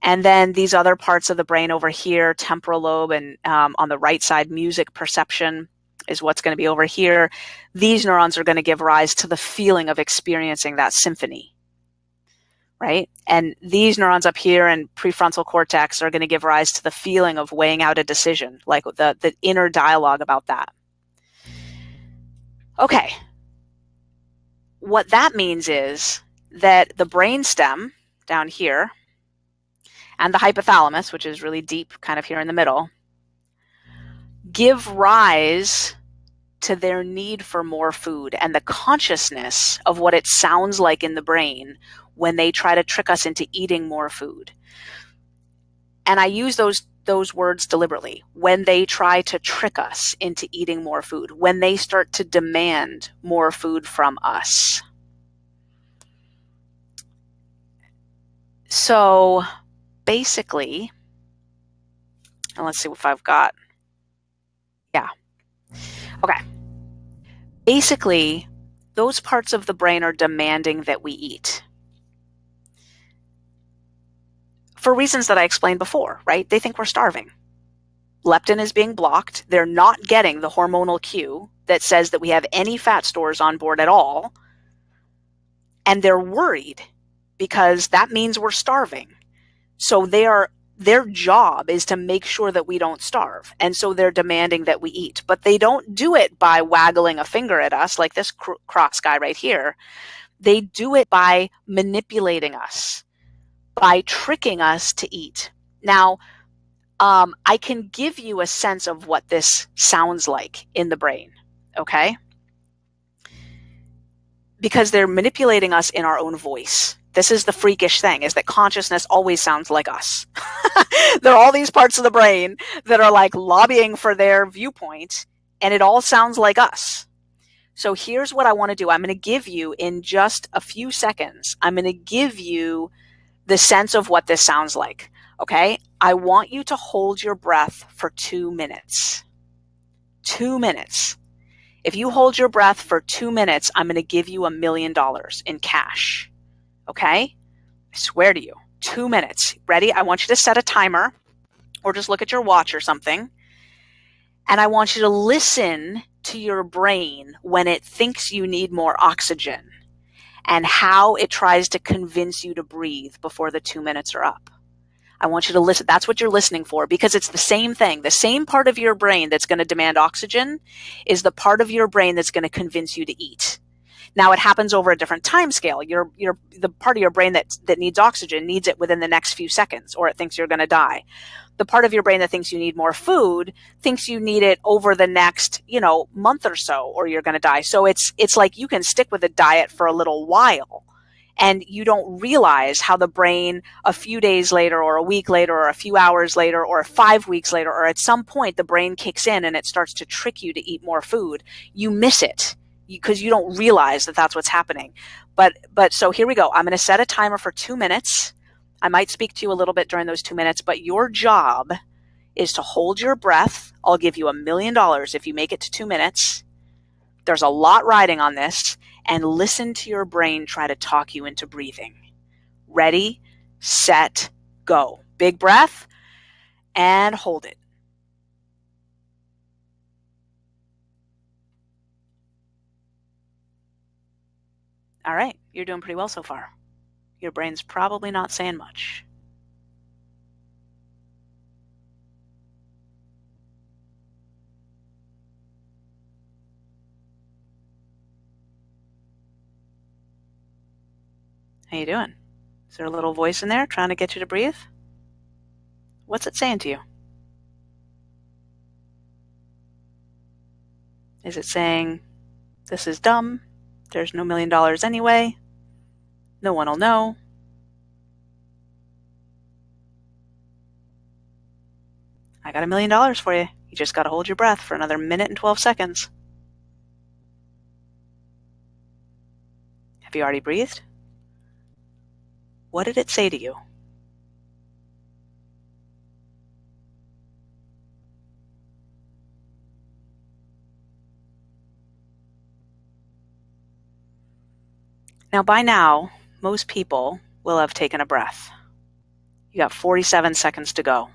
And then these other parts of the brain over here, temporal lobe, and on the right side, music perception, is what's going to be over here. These neurons are going to give rise to the feeling of experiencing that symphony, right? And these neurons up here in prefrontal cortex are going to give rise to the feeling of weighing out a decision, like the inner dialogue about that. Okay. What that means is that the brainstem down here and the hypothalamus, which is really deep kind of here in the middle, give rise to their need for more food and the consciousness of what it sounds like in the brain when they try to trick us into eating more food. And I use those words deliberately. When they try to trick us into eating more food, when they start to demand more food from us. So basically, and let's see if I've got, yeah. Okay. Basically, those parts of the brain are demanding that we eat. For reasons that I explained before, right? They think we're starving. Leptin is being blocked. They're not getting the hormonal cue that says that we have any fat stores on board at all. And they're worried because that means we're starving. So their job is to make sure that we don't starve. And so they're demanding that we eat. But they don't do it by waggling a finger at us like this cross guy right here. They do it by manipulating us, by tricking us to eat. Now, I can give you a sense of what this sounds like in the brain, okay? Because they're manipulating us in our own voice. This is the freakish thing, is that consciousness always sounds like us. There are all these parts of the brain that are like lobbying for their viewpoint, and it all sounds like us. So here's what I want to do. I'm going to give you, in just a few seconds, I'm going to give you the sense of what this sounds like, okay? I want you to hold your breath for 2 minutes. 2 minutes. If you hold your breath for 2 minutes, I'm going to give you $1 million in cash, okay? I swear to you, 2 minutes. Ready? I want you to set a timer or just look at your watch or something. And I want you to listen to your brain when it thinks you need more oxygen and how it tries to convince you to breathe before the 2 minutes are up. I want you to listen. That's what you're listening for, because it's the same thing. The same part of your brain that's going to demand oxygen is the part of your brain that's going to convince you to eat. Now, it happens over a different time scale. The part of your brain that needs oxygen needs it within the next few seconds, or it thinks you're going to die. The part of your brain that thinks you need more food thinks you need it over the next, month or so, or you're going to die. So it's like you can stick with a diet for a little while, and you don't realize how the brain a few days later or a week later or a few hours later or 5 weeks later, or at some point the brain kicks in and it starts to trick you to eat more food. You miss it because you don't realize that that's what's happening. But so here we go. I'm going to set a timer for 2 minutes. I might speak to you a little bit during those 2 minutes, but your job is to hold your breath. I'll give you $1 million if you make it to 2 minutes. There's a lot riding on this. And listen to your brain try to talk you into breathing. Ready, set, go. Big breath and hold it. All right, you're doing pretty well so far. Your brain's probably not saying much. How you doing? Is there a little voice in there trying to get you to breathe? What's it saying to you? Is it saying, this is dumb, there's no $1 million anyway, no one will know? I got $1 million for you. You just got to hold your breath for another minute and 12 seconds. Have you already breathed? What did it say to you? Now, by now, most people will have taken a breath. You got 47 seconds to go.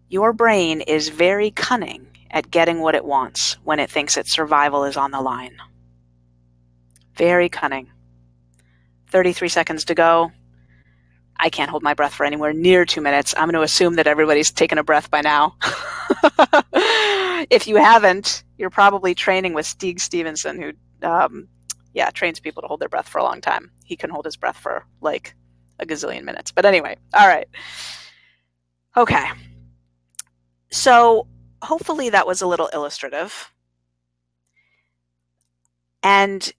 Your brain is very cunning at getting what it wants when it thinks its survival is on the line. Very cunning. 33 seconds to go. I can't hold my breath for anywhere near 2 minutes. I'm going to assume that everybody's taken a breath by now. If you haven't, you're probably training with Stig Stevenson, who trains people to hold their breath for a long time. He can hold his breath for like a gazillion minutes. But anyway, all right. Okay. So hopefully that was a little illustrative. And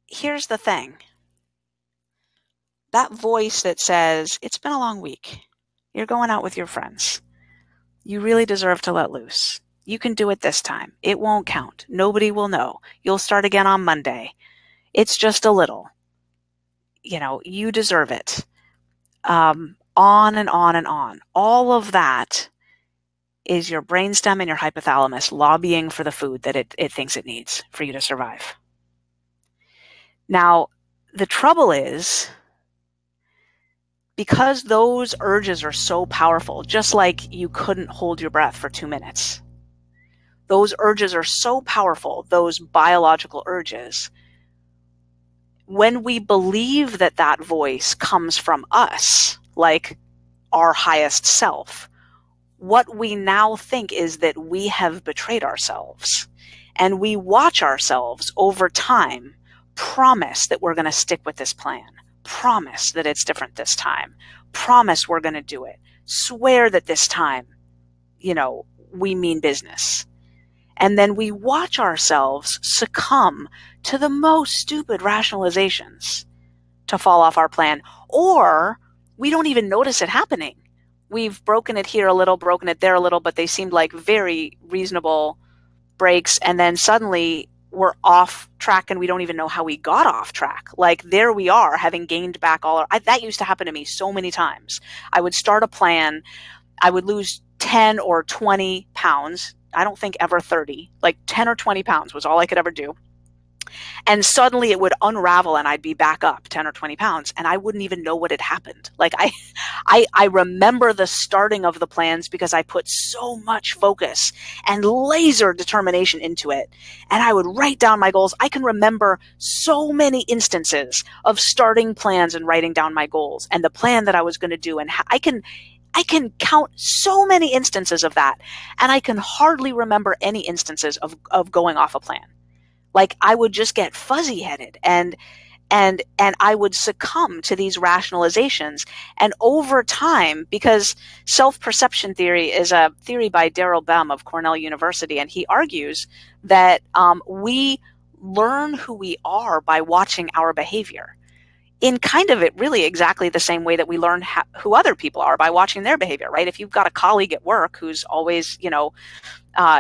here's the thing. That voice that says, it's been a long week. You're going out with your friends. You really deserve to let loose. You can do it this time. It won't count. Nobody will know. You'll start again on Monday. It's just a little. You deserve it. On and on and on. All of that is your brainstem and your hypothalamus lobbying for the food that it thinks it needs for you to survive. Now, the trouble is, because those urges are so powerful, just like you couldn't hold your breath for 2 minutes, those urges are so powerful, those biological urges. When we believe that that voice comes from us, like our highest self, what we now think is that we have betrayed ourselves. And we watch ourselves over time promise that we're going to stick with this plan. Promise that it's different this time. Promise we're going to do it. Swear that this time, we mean business. And then we watch ourselves succumb to the most stupid rationalizations to fall off our plan. Or we don't even notice it happening. We've broken it here a little, broken it there a little, but they seemed like very reasonable breaks. And then suddenly we're off track and we don't even know how we got off track. Like there we are having gained back that used to happen to me so many times. I would start a plan. I would lose 10 or 20 pounds. I don't think ever 30, like 10 or 20 pounds was all I could ever do. And suddenly it would unravel and I'd be back up 10 or 20 pounds and I wouldn't even know what had happened. Like I remember the starting of the plans because I put so much focus and laser determination into it. And I would write down my goals. I can remember so many instances of starting plans and writing down my goals and the plan that I was going to do. And I can count so many instances of that. And I can hardly remember any instances of going off a plan. Like I would just get fuzzy headed and I would succumb to these rationalizations. And over time, because self-perception theory is a theory by Daryl Bem of Cornell University, and he argues that we learn who we are by watching our behavior in kind of it really exactly the same way that we learn who other people are by watching their behavior, right? If you've got a colleague at work who's always,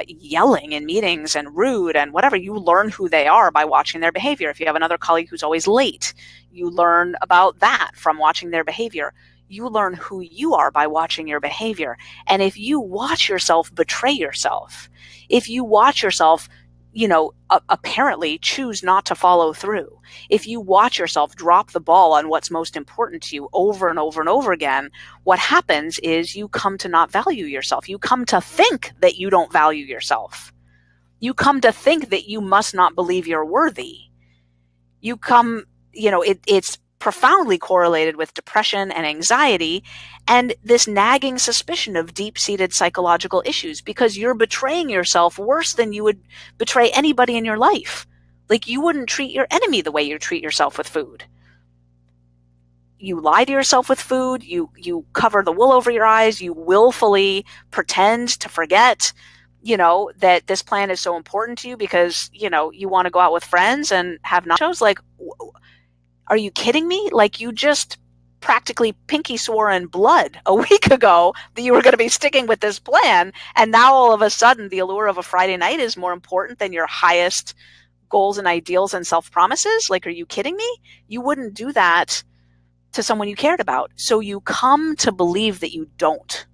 yelling in meetings and rude and whatever, you learn who they are by watching their behavior. If you have another colleague who's always late, you learn about that from watching their behavior. You learn who you are by watching your behavior. And if you watch yourself betray yourself, if you watch yourself apparently choose not to follow through, if you watch yourself drop the ball on what's most important to you over and over and over again, what happens is you come to not value yourself. You come to think that you don't value yourself. You come to think that you must not believe you're worthy. You come, it's profoundly correlated with depression and anxiety and this nagging suspicion of deep-seated psychological issues because you're betraying yourself worse than you would betray anybody in your life. Like you wouldn't treat your enemy the way you treat yourself with food. You lie to yourself with food. You cover the wool over your eyes. You willfully pretend to forget, that this plan is so important to you because, you want to go out with friends and have nachos. Like, are you kidding me? Like you just practically pinky swore in blood a week ago that you were going to be sticking with this plan. And now all of a sudden the allure of a Friday night is more important than your highest goals and ideals and self-promises. Like, are you kidding me? You wouldn't do that to someone you cared about. So you come to believe that you don't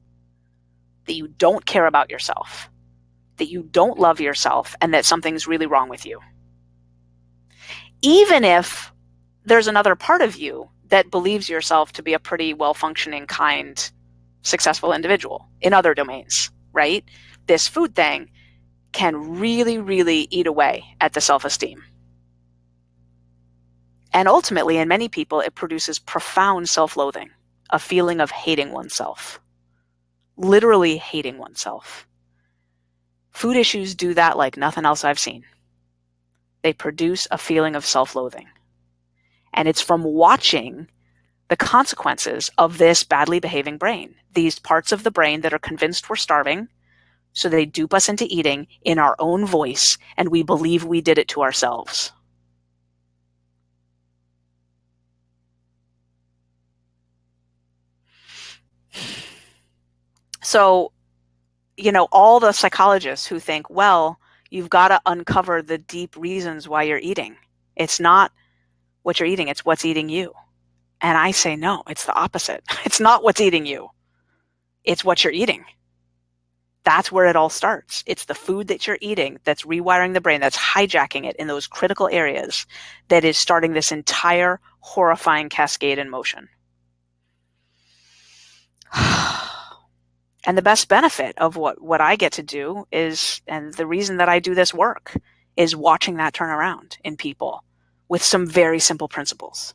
care about yourself, that you don't love yourself, and that something's really wrong with you. Even if there's another part of you that believes yourself to be a pretty well-functioning, kind, successful individual in other domains, right? This food thing can really, really eat away at the self-esteem. And ultimately, in many people, it produces profound self-loathing, a feeling of hating oneself, literally hating oneself. Food issues do that like nothing else I've seen. They produce a feeling of self-loathing. And it's from watching the consequences of this badly behaving brain, these parts of the brain that are convinced we're starving, so they dupe us into eating in our own voice, and we believe we did it to ourselves. So, all the psychologists who think, well, you've got to uncover the deep reasons why you're eating. It's not what you're eating, it's what's eating you. And I say, no, it's the opposite. It's not what's eating you. It's what you're eating. That's where it all starts. It's the food that you're eating that's rewiring the brain, that's hijacking it in those critical areas, that is starting this entire horrifying cascade in motion. And the best benefit of what I get to do is, and the reason that I do this work, is watching that turn around in people with some very simple principles.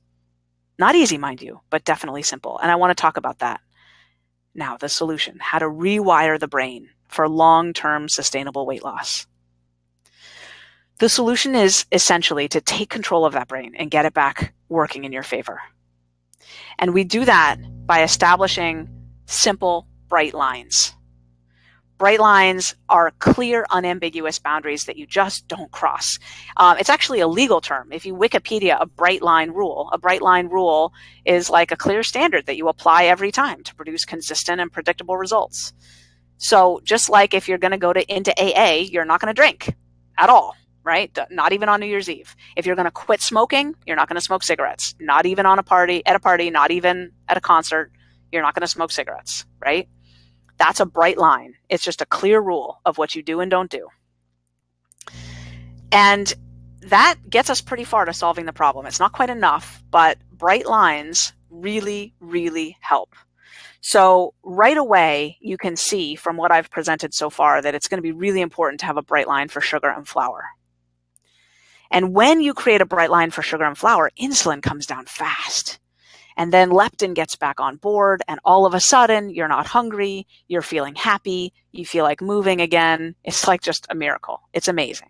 Not easy, mind you, but definitely simple. And I want to talk about that. Now, the solution, how to rewire the brain for long-term sustainable weight loss. The solution is essentially to take control of that brain and get it back working in your favor. And we do that by establishing simple, bright lines. Bright lines are clear, unambiguous boundaries that you just don't cross. It's actually a legal term. If you Wikipedia a bright line rule is like a clear standard that you apply every time to produce consistent and predictable results. So just like if you're going to go into AA, you're not going to drink at all, right? Not even on New Year's Eve. If you're going to quit smoking, you're not going to smoke cigarettes. Not even at a party, not even at a concert, you're not going to smoke cigarettes, right? That's a bright line. It's just a clear rule of what you do and don't do. And that gets us pretty far to solving the problem. It's not quite enough, but bright lines really, really help. So right away, you can see from what I've presented so far that it's going to be really important to have a bright line for sugar and flour. And when you create a bright line for sugar and flour, insulin comes down fast. And then leptin gets back on board, and all of a sudden, you're not hungry, you're feeling happy, you feel like moving again. It's like just a miracle. It's amazing.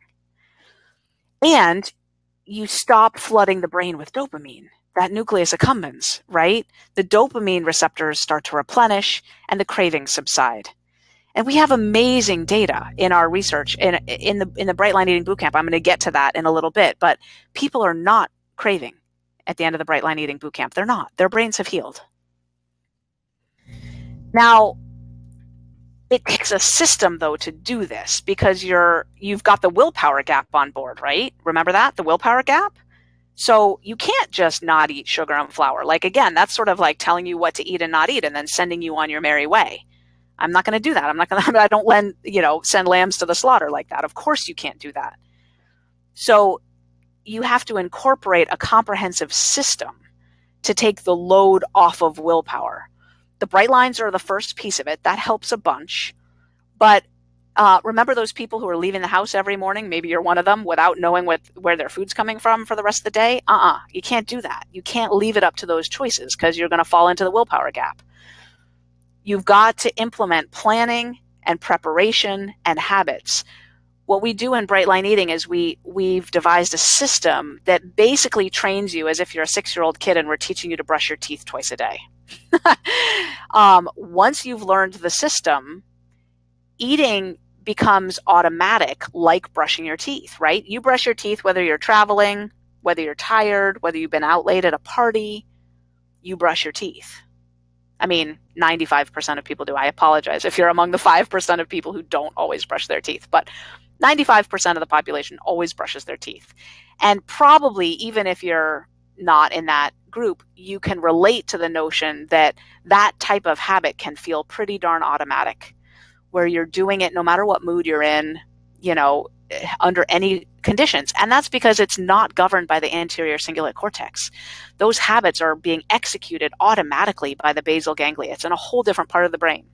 And you stop flooding the brain with dopamine. That nucleus accumbens, right? The dopamine receptors start to replenish, and the cravings subside. And we have amazing data in our research in the Bright Line Eating Bootcamp. I'm going to get to that in a little bit, but people are not craving at the end of the Bright Line Eating Bootcamp. They're not. Their brains have healed. Now, it takes a system, though, to do this because you've got the willpower gap on board, right? Remember that? The willpower gap? So you can't just not eat sugar and flour. Like, again, that's sort of like telling you what to eat and not eat and then sending you on your merry way. I'm not going to do that. I don't send lambs to the slaughter like that. Of course you can't do that. So you have to incorporate a comprehensive system to take the load off of willpower. The bright lines are the first piece of it. That helps a bunch. But remember those people who are leaving the house every morning? Maybe you're one of them without knowing where their food's coming from for the rest of the day. You can't do that. You can't leave it up to those choices because you're going to fall into the willpower gap. You've got to implement planning and preparation and habits. What we do in Bright Line Eating is we've devised a system that basically trains you as if you're a 6-year-old kid and we're teaching you to brush your teeth twice a day. Once you've learned the system, eating becomes automatic, like brushing your teeth, right? You brush your teeth whether you're traveling, whether you're tired, whether you've been out late at a party, you brush your teeth. I mean, 95% of people do. I apologize if you're among the 5% of people who don't always brush their teeth, but 95% of the population always brushes their teeth. And probably even if you're not in that group, you can relate to the notion that that type of habit can feel pretty darn automatic, where you're doing it no matter what mood you're in, under any conditions. And that's because it's not governed by the anterior cingulate cortex. Those habits are being executed automatically by the basal ganglia. It's in a whole different part of the brain,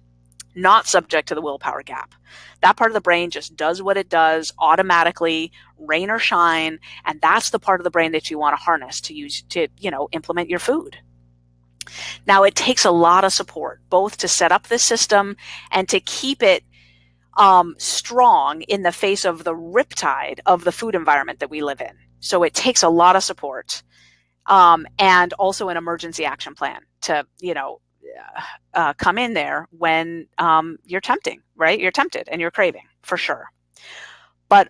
not subject to the willpower gap. That part of the brain just does what it does automatically, rain or shine, and that's the part of the brain that you want to harness to use to, implement your food. Now, it takes a lot of support, both to set up this system and to keep it strong in the face of the riptide of the food environment that we live in. So it takes a lot of support, and also an emergency action plan to, come in there when you're tempting, right? You're tempted and you're craving, for sure. But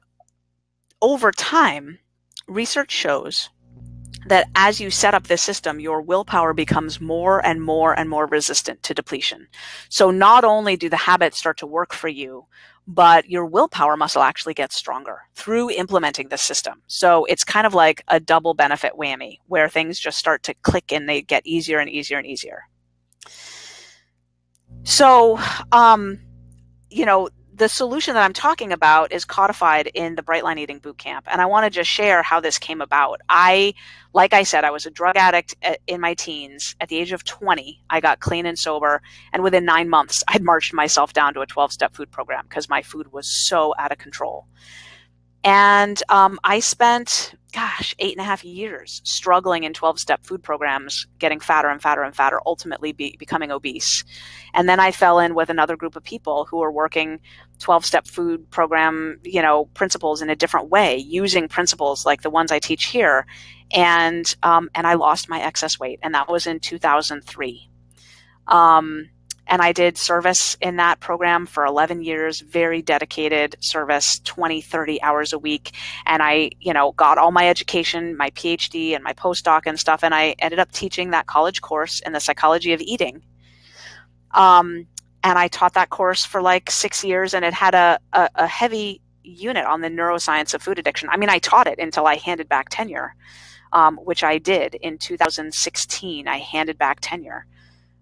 over time, research shows that as you set up this system, your willpower becomes more and more and more resistant to depletion. So not only do the habits start to work for you, but your willpower muscle actually gets stronger through implementing this system. So it's kind of like a double benefit whammy where things just start to click and they get easier and easier and easier. So, the solution that I'm talking about is codified in the Bright Line Eating Bootcamp. And I want to just share how this came about. Like I said, I was a drug addict in my teens. At the age of 20, I got clean and sober. And within 9 months, I'd marched myself down to a 12-step food program because my food was so out of control. And I spent, 8.5 years struggling in 12-step food programs, getting fatter and fatter and fatter, ultimately becoming obese. And then I fell in with another group of people who were working 12-step food program, principles in a different way, using principles like the ones I teach here. And I lost my excess weight. And that was in 2003. And I did service in that program for 11 years, very dedicated service, 20, 30 hours a week. And I, got all my education, my Ph.D. and my postdoc and stuff. And I ended up teaching that college course in the psychology of eating. And I taught that course for like 6 years, and it had a heavy unit on the neuroscience of food addiction. I mean, I taught it until I handed back tenure, which I did in 2016. I handed back tenure,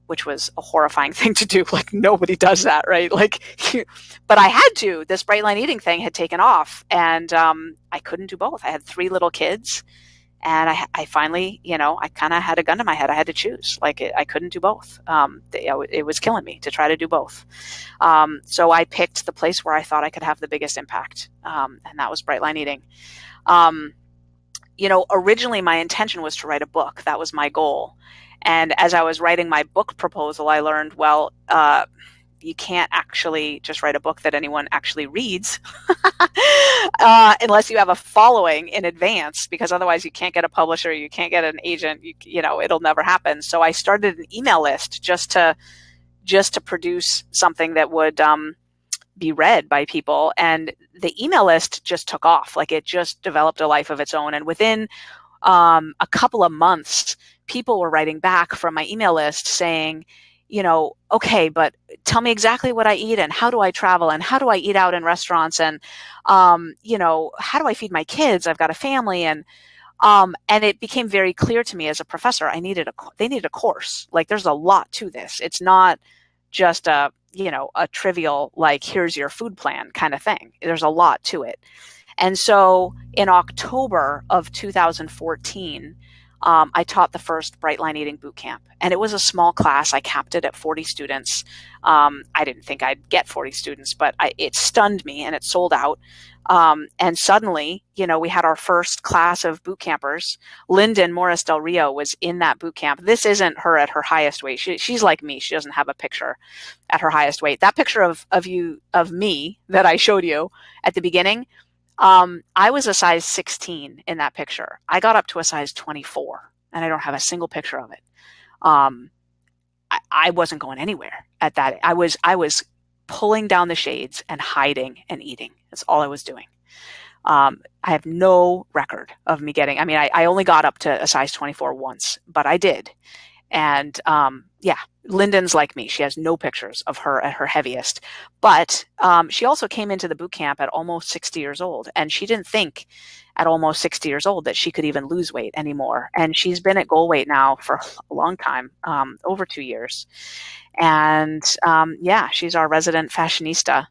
which was a horrifying thing to do. Like, nobody does that, right? But I had to. This Bright Line Eating thing had taken off, and I couldn't do both. I had 3 little kids, and I finally, I kind of had a gun to my head. I had to choose. I couldn't do both. It was killing me to try to do both. So I picked the place where I thought I could have the biggest impact, and that was Bright Line Eating. Originally my intention was to write a book. That was my goal. And as I was writing my book proposal, I learned, you can't actually just write a book that anyone actually reads unless you have a following in advance, because otherwise you can't get a publisher, you can't get an agent, it'll never happen. So I started an email list just to produce something that would be read by people. And the email list just took off. It just developed a life of its own. And within a couple of months, people were writing back from my email list saying, okay, but tell me exactly what I eat, and how do I travel, and how do I eat out in restaurants, and, how do I feed my kids? I've got a family. And it became very clear to me as a professor, they needed a course. There's a lot to this. It's not just a trivial, here's your food plan kind of thing. There's a lot to it. And so in October of 2014, I taught the first Bright Line Eating Bootcamp, and it was a small class. I capped it at 40 students. I didn't think I'd get 40 students, but it stunned me, and it sold out. And suddenly, we had our first class of boot campers. Lyndon Morris Del Rio was in that boot camp. This isn't her at her highest weight. She's like me. She doesn't have a picture at her highest weight. That picture of me that I showed you at the beginning, I was a size 16 in that picture. I got up to a size 24, and I don't have a single picture of it. I wasn't going anywhere at that. I was pulling down the shades and hiding and eating. That's all I was doing. I have no record of me getting, I only got up to a size 24 once, but I did. And, Lyndon's like me. She has no pictures of her at her heaviest, but, she also came into the boot camp at almost 60 years old, and she didn't think at almost 60 years old that she could even lose weight anymore. And she's been at goal weight now for a long time, over 2 years. And, she's our resident fashionista.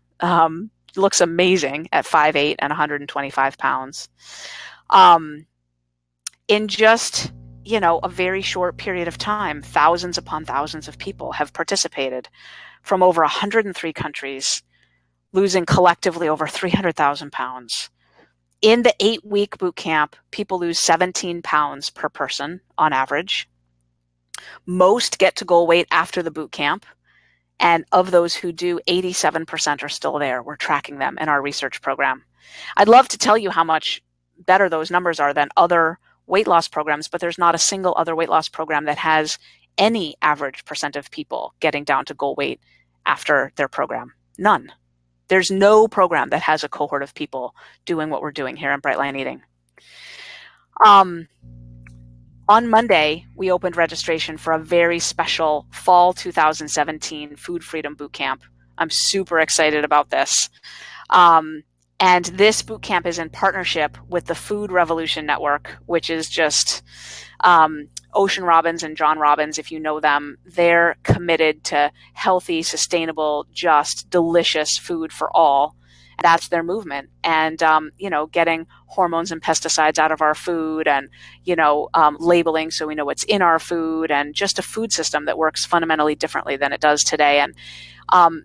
looks amazing at 5'8" and 125 pounds. In just, a very short period of time, thousands upon thousands of people have participated from over 103 countries, losing collectively over 300,000 pounds. In the 8-week boot camp, people lose 17 pounds per person on average. Most get to goal weight after the boot camp. And of those who do, 87% are still there. We're tracking them in our research program. I'd love to tell you how much better those numbers are than other weight loss programs, but there's not a single other weight loss program that has any average percent of people getting down to goal weight after their program. None. There's no program that has a cohort of people doing what we're doing here in Bright Line Eating. On Monday, we opened registration for a very special fall 2017 Food Freedom Boot Camp. I'm super excited about this. And this boot camp is in partnership with the Food Revolution Network, which is just Ocean Robbins and John Robbins, if you know them. They're committed to healthy, sustainable, just delicious food for all. That's their movement. And, getting hormones and pesticides out of our food and, labeling so we know what's in our food, and just a food system that works fundamentally differently than it does today. And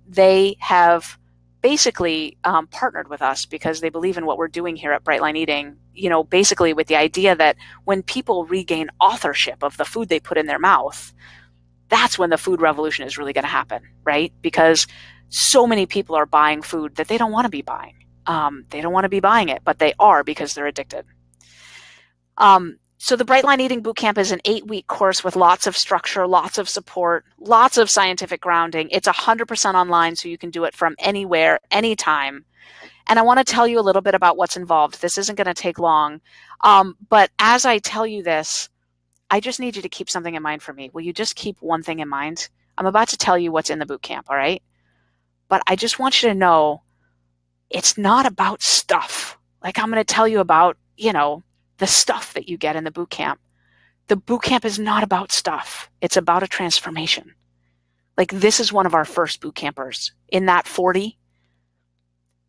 they have basically partnered with us because they believe in what we're doing here at Bright Line Eating, basically with the idea that when people regain authorship of the food they put in their mouth, that's when the food revolution is really going to happen, right? Because so many people are buying food that they don't want to be buying. They don't want to be buying it, but they are because they're addicted. So the Bright Line Eating Bootcamp is an 8-week course with lots of structure, lots of support, lots of scientific grounding. It's 100% online, so you can do it from anywhere, anytime. And I want to tell you a little bit about what's involved. This isn't going to take long. But as I tell you this, I just need you to keep something in mind for me. Will you just keep one thing in mind? I'm about to tell you what's in the bootcamp, all right? But I just want you to know it's not about stuff. Like I'm going to tell you about, the stuff that you get in the boot camp. The boot camp is not about stuff. It's about a transformation. Like this is one of our first boot campers. In that 40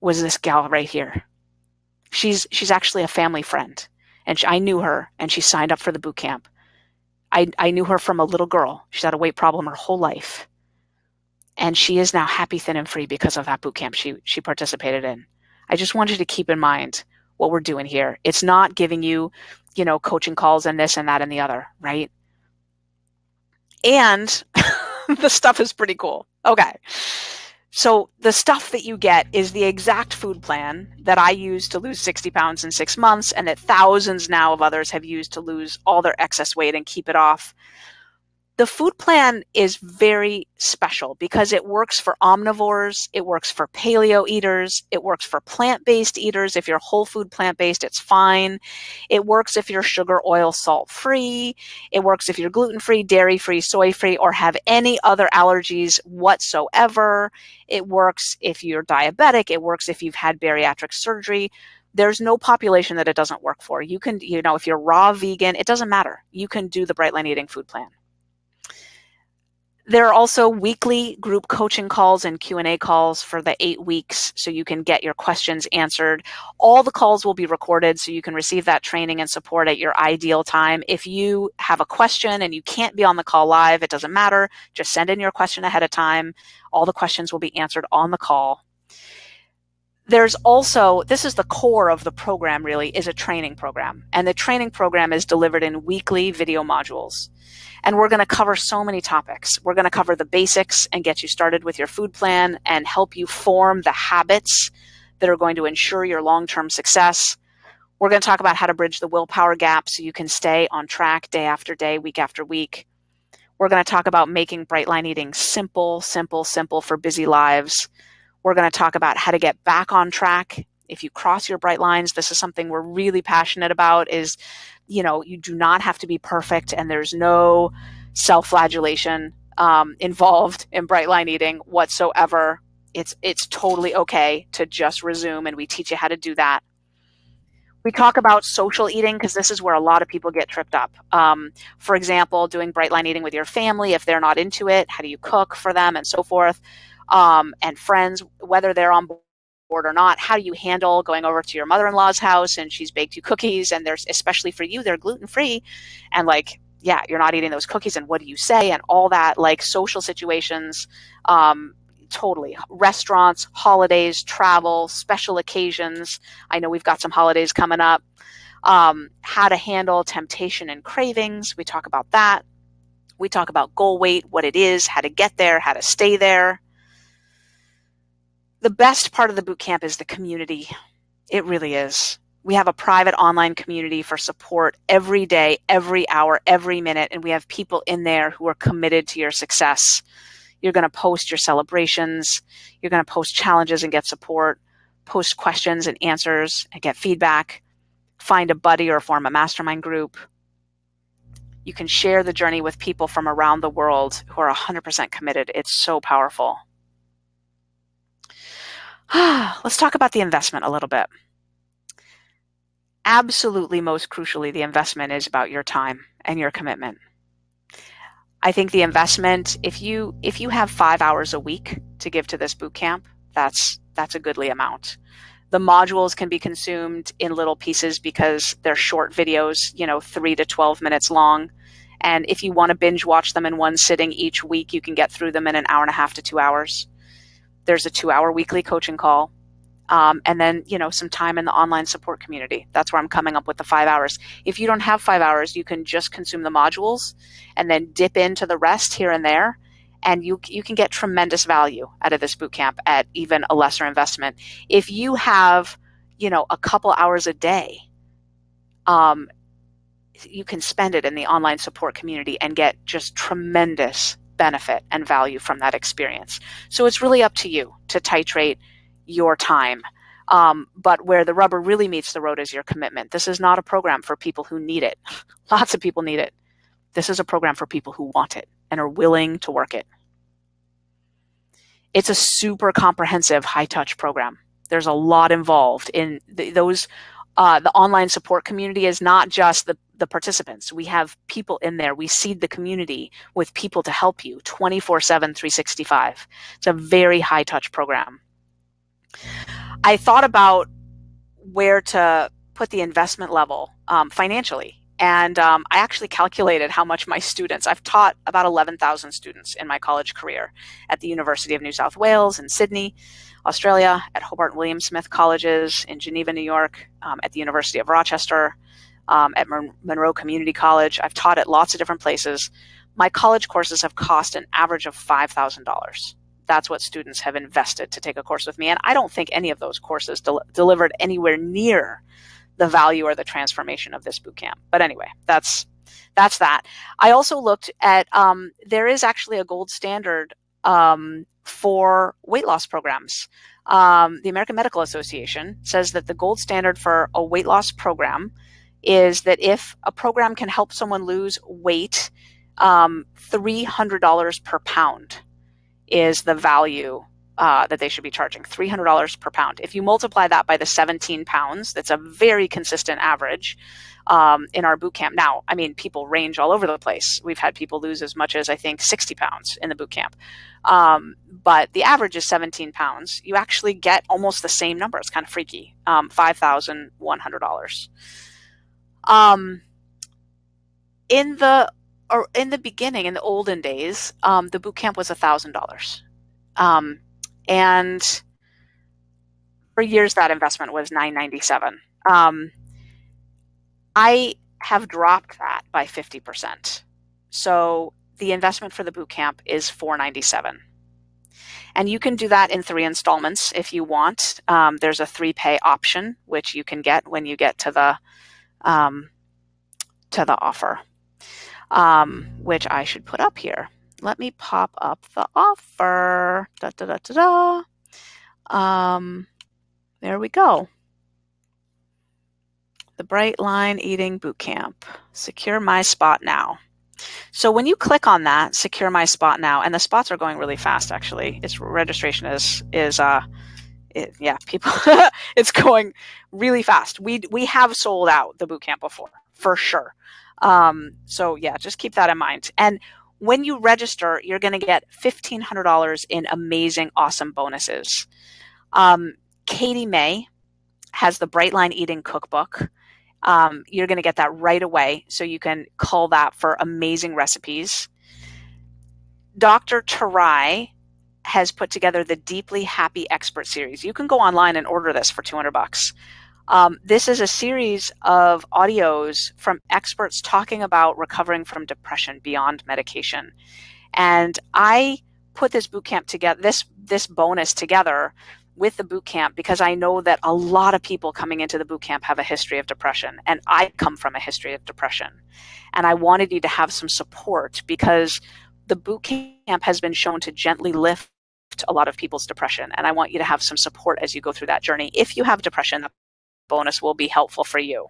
was this gal right here. She's actually a family friend, and I knew her, and she signed up for the boot camp. I knew her from a little girl. She's had a weight problem her whole life, and she is now happy, thin, and free because of that boot camp she participated in. I just want you to keep in mind what we're doing here. It's not giving you, coaching calls and this and that and the other, right? And the stuff is pretty cool. Okay. So the stuff that you get is the exact food plan that I used to lose 60 pounds in 6 months, and that thousands now of others have used to lose all their excess weight and keep it off. The food plan is very special because it works for omnivores, it works for paleo eaters, it works for plant-based eaters. If you're whole food plant-based, it's fine. It works if you're sugar, oil, salt-free. It works if you're gluten-free, dairy-free, soy-free, or have any other allergies whatsoever. It works if you're diabetic. It works if you've had bariatric surgery. There's no population that it doesn't work for. You can, if you're raw vegan, it doesn't matter. You can do the Bright Line Eating food plan. There are also weekly group coaching calls and Q&A calls for the 8 weeks so you can get your questions answered. All the calls will be recorded so you can receive that training and support at your ideal time. If you have a question and you can't be on the call live, it doesn't matter. Just send in your question ahead of time. All the questions will be answered on the call. There's also, this is the core of the program really, is a training program. And the training program is delivered in weekly video modules. And we're going to cover so many topics. We're going to cover the basics and get you started with your food plan and help you form the habits that are going to ensure your long-term success. We're going to talk about how to bridge the willpower gap so you can stay on track day after day, week after week. We're going to talk about making Bright Line Eating simple, simple, simple for busy lives. We're going to talk about how to get back on track. If you cross your bright lines, this is something we're really passionate about is, you do not have to be perfect, and there's no self-flagellation involved in Bright Line Eating whatsoever. It's totally okay to just resume, and we teach you how to do that. We talk about social eating because this is where a lot of people get tripped up. For example, doing Bright Line Eating with your family, if they're not into it, how do you cook for them and so forth, and friends, whether they're on board or not? How do you handle going over to your mother-in-law's house and she's baked you cookies and there's, especially for you, they're gluten-free, and like, yeah, you're not eating those cookies, and what do you say, and all that, like social situations, totally. Restaurants, holidays, travel, special occasions. I know we've got some holidays coming up. How to handle temptation and cravings. We talk about that. We talk about goal weight, what it is, how to get there, how to stay there. The best part of the boot camp is the community. It really is. We have a private online community for support every day, every hour, every minute, and we have people in there who are committed to your success. You're going to post your celebrations. You're going to post challenges and get support, post questions and answers and get feedback, find a buddy or form a mastermind group. You can share the journey with people from around the world who are 100% committed. It's so powerful. Let's talk about the investment a little bit. Absolutely, most crucially, the investment is about your time and your commitment. I think the investment, if you have 5 hours a week to give to this boot camp, that's a goodly amount. The modules can be consumed in little pieces because they're short videos, 3 to 12 minutes long. And if you want to binge watch them in one sitting each week, you can get through them in an hour and a half to 2 hours. There's a 2-hour weekly coaching call. And then, some time in the online support community. That's where I'm coming up with the 5 hours. If you don't have 5 hours, you can just consume the modules and then dip into the rest here and there. And you can get tremendous value out of this boot camp at even a lesser investment. If you have, a couple hours a day, you can spend it in the online support community and get just tremendous benefit and value from that experience. So it's really up to you to titrate your time. But where the rubber really meets the road is your commitment. This is not a program for people who need it. Lots of people need it. This is a program for people who want it and are willing to work it. It's a super comprehensive, high-touch program. There's a lot involved in those. The online support community is not just the participants. We have people in there. We seed the community with people to help you 24/7, 365. It's a very high-touch program. I thought about where to put the investment level financially. And I actually calculated how much my students, I've taught about 11,000 students in my college career at the University of New South Wales in Sydney, Australia, at Hobart and William Smith colleges in Geneva, New York, at the University of Rochester, at Monroe Community College. I've taught at lots of different places. My college courses have cost an average of $5,000. That's what students have invested to take a course with me. And I don't think any of those courses delivered anywhere near the value or the transformation of this boot camp. But anyway, that's that. I also looked at, there is actually a gold standard for weight loss programs. The American Medical Association says that the gold standard for a weight loss program is that if a program can help someone lose weight, $300 per pound is the value that they should be charging, $300 per pound. If you multiply that by the 17 pounds, that's a very consistent average in our boot camp. Now, I mean, people range all over the place. We've had people lose as much as, I think, 60 pounds in the boot camp. But the average is 17 pounds. You actually get almost the same number. It's kind of freaky, $5,100. In the beginning, in the olden days, the boot camp was $1,000. And for years, that investment was $997. I have dropped that by 50%. So the investment for the boot camp is $497. And you can do that in 3 installments if you want. There's a 3-pay option, which you can get when you get to the offer, which I should put up here. Let me pop up the offer. There we go. The Bright Line Eating Bootcamp. Secure my spot now. So when you click on that, secure my spot now, and the spots are going really fast, actually. Its registration people, it's going really fast. We have sold out the bootcamp before, for sure. So yeah, just keep that in mind. And when you register, you're going to get $1,500 in amazing, awesome bonuses. Katie May has the Bright Line Eating Cookbook. You're going to get that right away, so you can cull that for amazing recipes. Dr. Tarai has put together the Deeply Happy Expert Series. You can go online and order this for $200. This is a series of audios from experts talking about recovering from depression beyond medication. And I put this bootcamp together, this bonus together with the bootcamp, because I know that a lot of people coming into the bootcamp have a history of depression, and I come from a history of depression. And I wanted you to have some support, because the bootcamp has been shown to gently lift a lot of people's depression, and I want you to have some support as you go through that journey. If you have depression, the bonus will be helpful for you.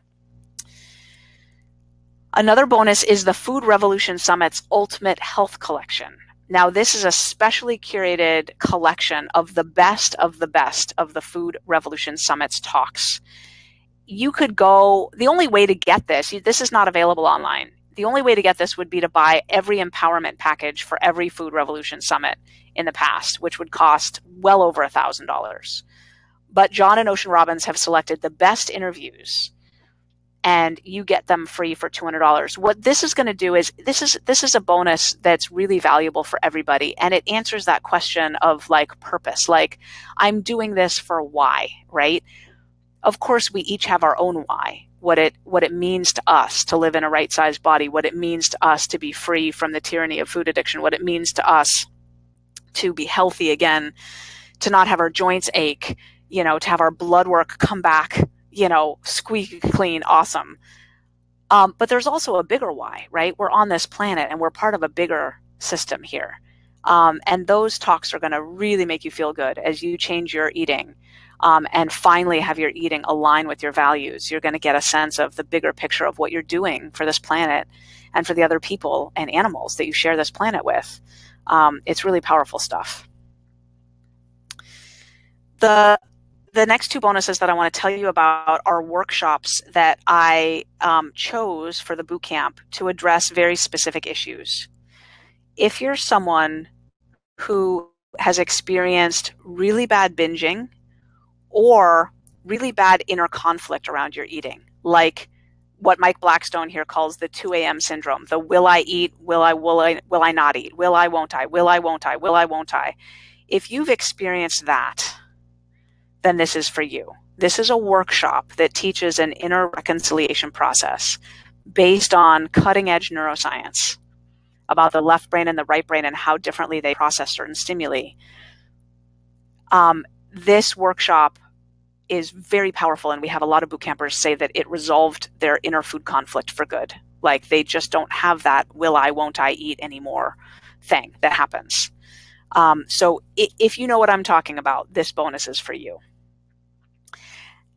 Another bonus is the Food Revolution Summit's Ultimate Health Collection. Now, this is a specially curated collection of the best of the Food Revolution Summit's talks. You could go, the only way to get this is not available online. The only way to get this would be to buy every empowerment package for every Food Revolution Summit in the past, which would cost well over $1,000. But John and Ocean Robbins have selected the best interviews, and you get them free for $200. What this is going to do is, this is a bonus that's really valuable for everybody, and it answers that question of like purpose. Like, I'm doing this for why, right? Of course, we each have our own why. What it means to us to live in a right-sized body, what it means to us to be free from the tyranny of food addiction, what it means to us to be healthy again, to not have our joints ache, to have our blood work come back, squeaky clean, awesome. But there's also a bigger why, right? We're on this planet and we're part of a bigger system here. And those talks are going to really make you feel good as you change your eating, and finally have your eating align with your values. You're going to get a sense of the bigger picture of what you're doing for this planet and for the other people and animals that you share this planet with. It's really powerful stuff. The next two bonuses that I want to tell you about are workshops that I chose for the bootcamp to address very specific issues. If you're someone who has experienced really bad binging or really bad inner conflict around your eating, like what Mike Blackstone here calls the 2 a.m. syndrome, the will I eat, will I not eat, will I, won't I, will I, won't I, will I, won't I. If you've experienced that, then this is for you. This is a workshop that teaches an inner reconciliation process based on cutting-edge neuroscience about the left brain and the right brain and how differently they process certain stimuli. This workshop is very powerful, and we have a lot of boot campers say that it resolved their inner food conflict for good. Like, they just don't have that will I, won't I eat anymore thing that happens. So if you know what I'm talking about, this bonus is for you.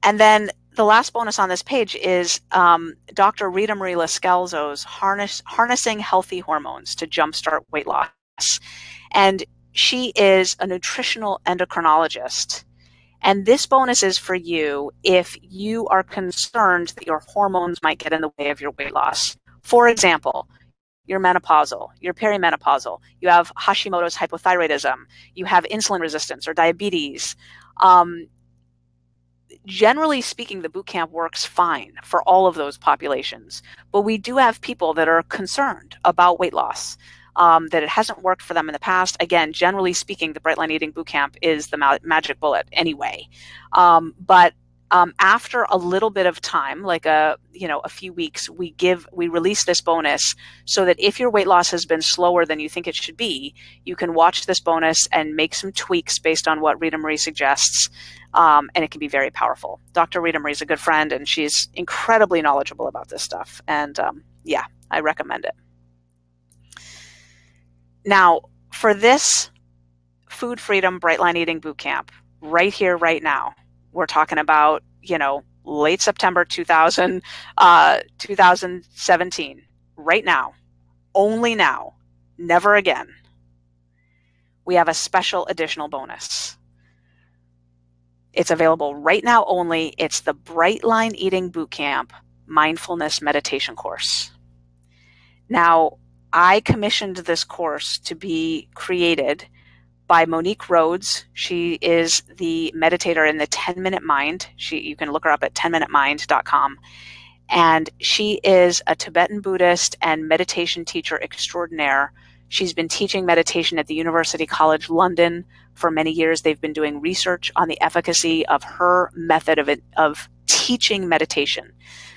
And then the last bonus on this page is Dr. Rita Marie Lascalzo's Harnessing Healthy Hormones to Jumpstart Weight Loss. And she is a nutritional endocrinologist. And this bonus is for you if you are concerned that your hormones might get in the way of your weight loss. For example, you're menopausal, you're perimenopausal, you have Hashimoto's hypothyroidism, you have insulin resistance or diabetes. Generally speaking, the boot camp works fine for all of those populations, but we do have people that are concerned about weight loss, that it hasn't worked for them in the past. Again, generally speaking, the Bright Line Eating Bootcamp is the magic bullet anyway. But after a little bit of time, like a few weeks, we release this bonus so that if your weight loss has been slower than you think it should be, you can watch this bonus and make some tweaks based on what Rita Marie suggests. And it can be very powerful. Dr. Rita Marie is a good friend, and she's incredibly knowledgeable about this stuff. And yeah, I recommend it. Now, for this Food Freedom Bright Line Eating Bootcamp, right here, right now, we're talking about, late September 2017, right now, only now, never again. We have a special additional bonus. It's available right now only. It's the Bright Line Eating Bootcamp Mindfulness Meditation course. Now, I commissioned this course to be created by Monique Rhodes. She is the meditator in the 10-Minute Mind. You can look her up at 10minutemind.com. And she is a Tibetan Buddhist and meditation teacher extraordinaire. She's been teaching meditation at the University College London for many years. They've been doing research on the efficacy of her method of teaching meditation.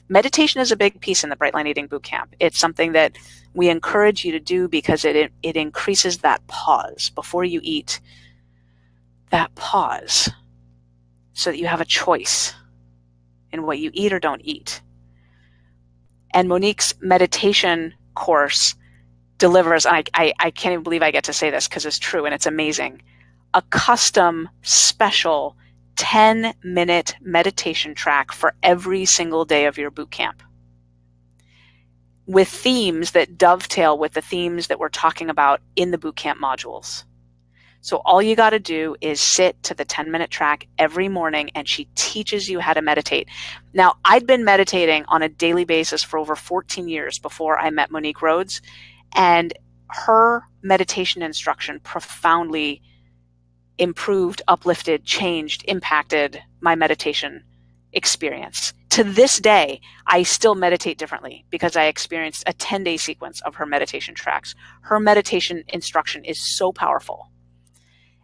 Meditation is a big piece in the Bright Line Eating Bootcamp. It's something that we encourage you to do because it increases that pause before you eat, that pause, so that you have a choice in what you eat or don't eat. And Monique's meditation course delivers, and I can't even believe I get to say this because it's true and it's amazing, a custom special 10-minute meditation track for every single day of your boot camp, with themes that dovetail with the themes that we're talking about in the boot camp modules. So all you got to do is sit to the 10-minute track every morning, and she teaches you how to meditate. Now, I'd been meditating on a daily basis for over 14 years before I met Monique Rhodes, and her meditation instruction profoundly improved, uplifted, changed, impacted my meditation experience. To this day, I still meditate differently because I experienced a 10-day sequence of her meditation tracks. Her meditation instruction is so powerful.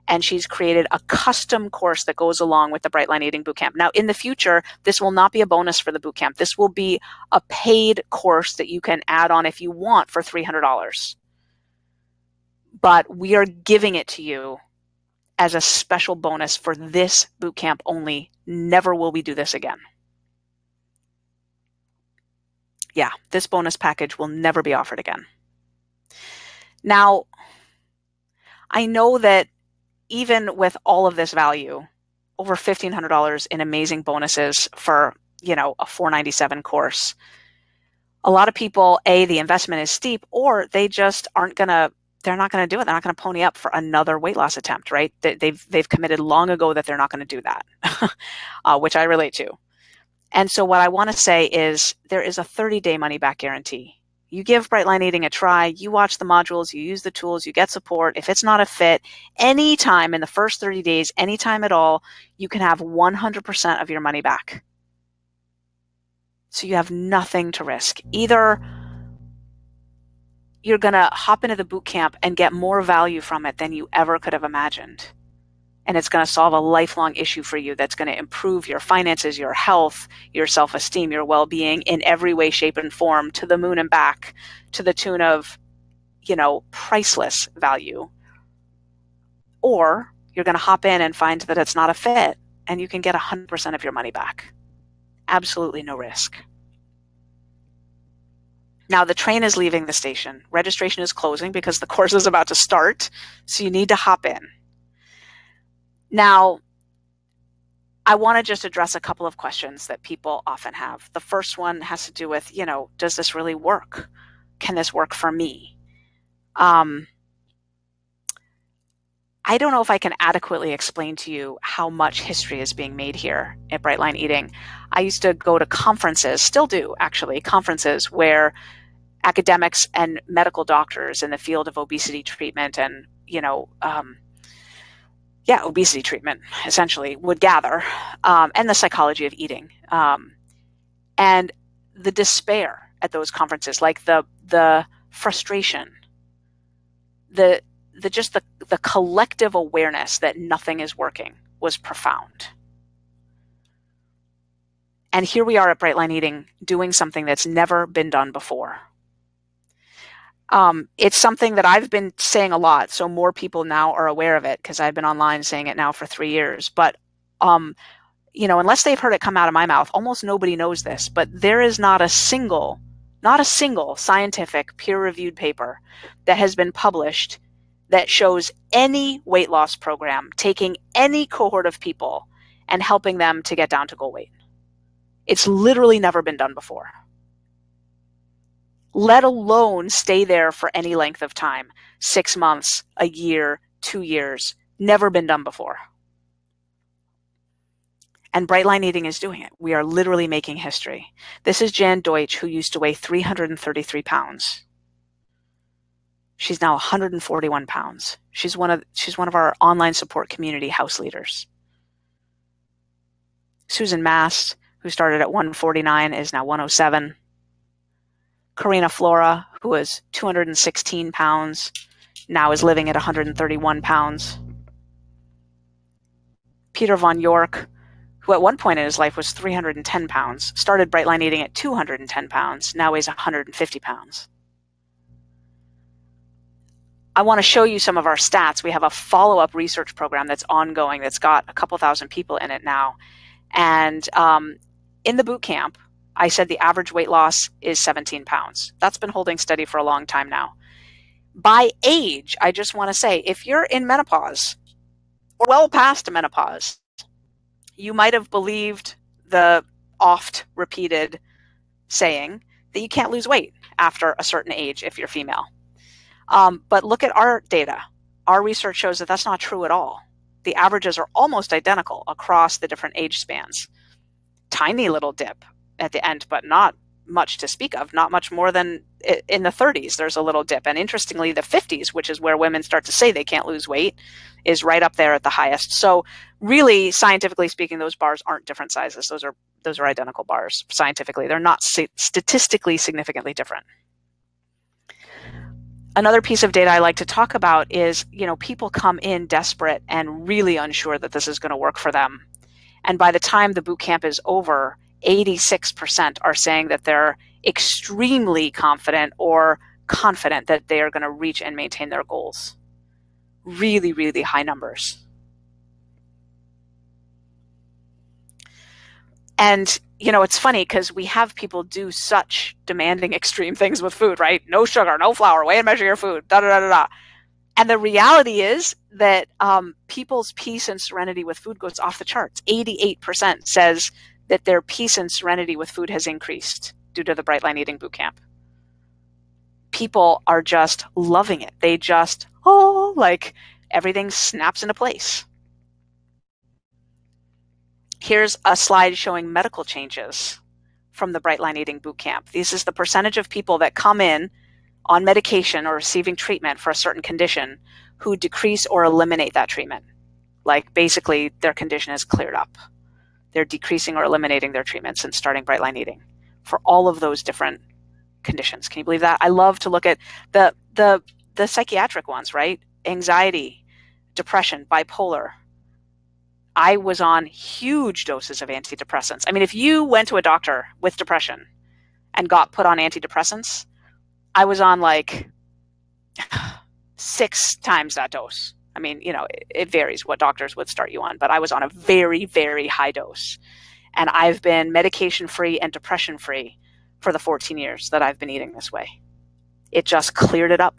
And she's created a custom course that goes along with the Bright Line Eating Bootcamp. Now, in the future, this will not be a bonus for the bootcamp. This will be a paid course that you can add on if you want for $300. But we are giving it to you as a special bonus for this bootcamp only. Never will we do this again. Yeah, this bonus package will never be offered again. Now, I know that even with all of this value, over $1,500 in amazing bonuses for, a $497 course, a lot of people, the investment is steep, or they just they're not going to do it. They're not going to pony up for another weight loss attempt, right? They've committed long ago that they're not going to do that, which I relate to. And so what I want to say is there is a 30-day money-back guarantee. You give Bright Line Eating a try, you watch the modules, you use the tools, you get support. If it's not a fit, anytime in the first 30 days, anytime at all, you can have 100% of your money back. So you have nothing to risk. Either you're going to hop into the boot camp and get more value from it than you ever could have imagined. And it's going to solve a lifelong issue for you that's going to improve your finances, your health, your self-esteem, your well-being in every way, shape, and form, to the moon and back, to the tune of, priceless value. Or you're going to hop in and find that it's not a fit, and you can get 100% of your money back. Absolutely no risk. Now, the train is leaving the station. Registration is closing because the course is about to start, so you need to hop in. Now, I want to just address a couple of questions that people often have. The first one has to do with, does this really work? Can this work for me? I don't know if I can adequately explain to you how much history is being made here at Bright Line Eating. I used to go to conferences, still do actually, conferences where academics and medical doctors in the field of obesity treatment and, obesity treatment essentially would gather, and the psychology of eating, and the despair at those conferences, like the frustration, the collective awareness that nothing is working was profound. And here we are at Bright Line Eating doing something that's never been done before. It's something that I've been saying a lot, so more people now are aware of it because I've been online saying it now for 3 years. But, unless they've heard it come out of my mouth, almost nobody knows this. But there is not a single scientific peer-reviewed paper that has been published that shows any weight loss program taking any cohort of people and helping them to get down to goal weight. It's literally never been done before. Let alone stay there for any length of time, 6 months, a year, 2 years, never been done before. And Bright Line Eating is doing it. We are literally making history. This is Jan Deutsch, who used to weigh 333 pounds. She's now 141 pounds. She's one of our online support community house leaders. Susan Mast, who started at 149, is now 107. Karina Flora, who was 216 pounds, now is living at 131 pounds. Peter Von York, who at one point in his life was 310 pounds, started Brightline Eating at 210 pounds, now weighs 150 pounds. I want to show you some of our stats. We have a follow-up research program that's ongoing that's got a couple thousand people in it now. And in the boot camp, I said the average weight loss is 17 pounds. That's been holding steady for a long time now. By age, I just want to say, if you're in menopause or well past menopause, you might have believed the oft repeated saying that you can't lose weight after a certain age if you're female. But look at our data. Our research shows that that's not true at all. The averages are almost identical across the different age spans. Tiny little dip at the end, but not much to speak of, not much more than in the 30s, there's a little dip. And interestingly, the 50s, which is where women start to say they can't lose weight, is right up there at the highest. So really, scientifically speaking, those bars aren't different sizes. Those are identical bars scientifically. They're not statistically significantly different. Another piece of data I like to talk about is, people come in desperate and really unsure that this is going to work for them. And by the time the boot camp is over, 86% are saying that they're extremely confident or confident that they are going to reach and maintain their goals. Really, really high numbers. And, it's funny because we have people do such demanding extreme things with food, right? No sugar, no flour, weigh and measure your food, da da da da da. And the reality is that people's peace and serenity with food goes off the charts. 88% says that their peace and serenity with food has increased due to the Brightline Eating Bootcamp. People are just loving it. They just, like everything snaps into place. Here's a slide showing medical changes from the Brightline Eating Bootcamp. This is the percentage of people that come in on medication or receiving treatment for a certain condition who decrease or eliminate that treatment. Like basically their condition is cleared up. They're decreasing or eliminating their treatments and starting Brightline Eating for all of those different conditions. Can you believe that? I love to look at the psychiatric ones, right? Anxiety, depression, bipolar. I was on huge doses of antidepressants. I mean, if you went to a doctor with depression and got put on antidepressants, I was on like 6 times that dose. I mean, it varies what doctors would start you on, but I was on a very, very high dose. And I've been medication-free and depression-free for the 14 years that I've been eating this way. It just cleared it up.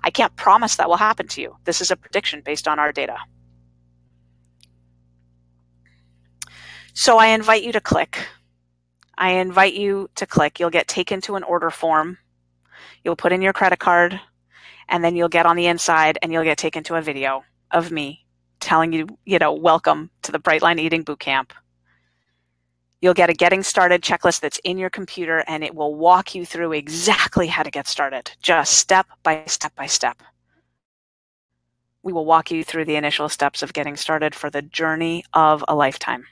I can't promise that will happen to you. This is a prediction based on our data. So I invite you to click. You'll get taken to an order form. You'll put in your credit card, and then you'll get on the inside and you'll get taken to a video of me telling you, welcome to the Brightline Eating Bootcamp. You'll get a getting started checklist that's in your computer, and it will walk you through exactly how to get started, just step by step by step. We will walk you through the initial steps of getting started for the journey of a lifetime.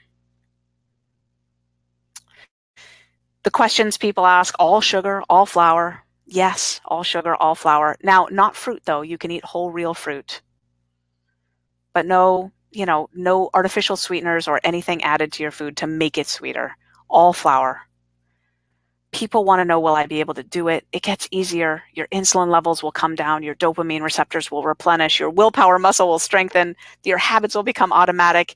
The questions people ask, all sugar, all flour. Yes, all sugar, all flour. Now, not fruit though. You can eat whole real fruit. But no artificial sweeteners or anything added to your food to make it sweeter. All flour. People want to know, will I be able to do it? It gets easier. Your insulin levels will come down. Your dopamine receptors will replenish. Your willpower muscle will strengthen. Your habits will become automatic.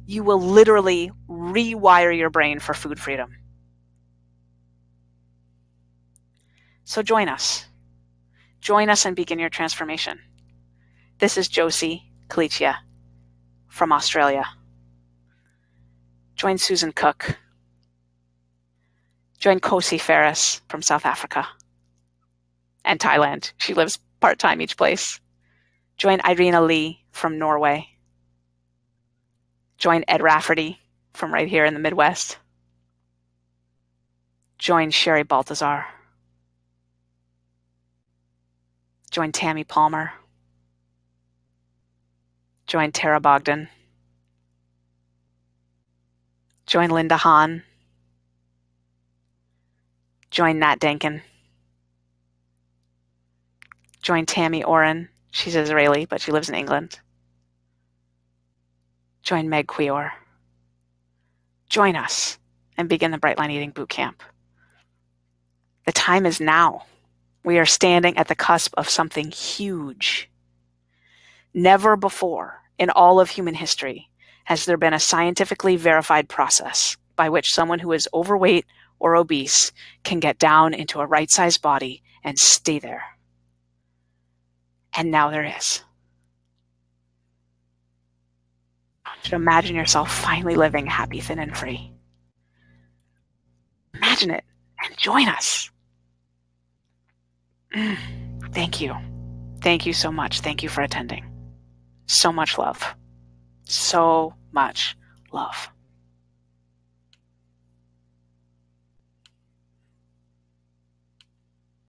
You will literally rewire your brain for food freedom. So join us. Join us and begin your transformation. This is Josie Kalichia from Australia. Join Susan Cook. Join Kosi Ferris from South Africa and Thailand. She lives part-time each place. Join Irina Lee from Norway. Join Ed Rafferty from right here in the Midwest. Join Sherry Baltazar. Join Tammy Palmer. Join Tara Bogdan. Join Linda Hahn. Join Nat Dankin. Join Tammy Oren. She's Israeli, but she lives in England. Join Meg Quior. Join us and begin the Bright Line Eating Boot Camp. The time is now. We are standing at the cusp of something huge. Never before in all of human history has there been a scientifically verified process by which someone who is overweight or obese can get down into a right-sized body and stay there. And now there is. So imagine yourself finally living happy, thin, and free. Imagine it and join us. Thank you. Thank you so much. Thank you for attending. So much love. So much love.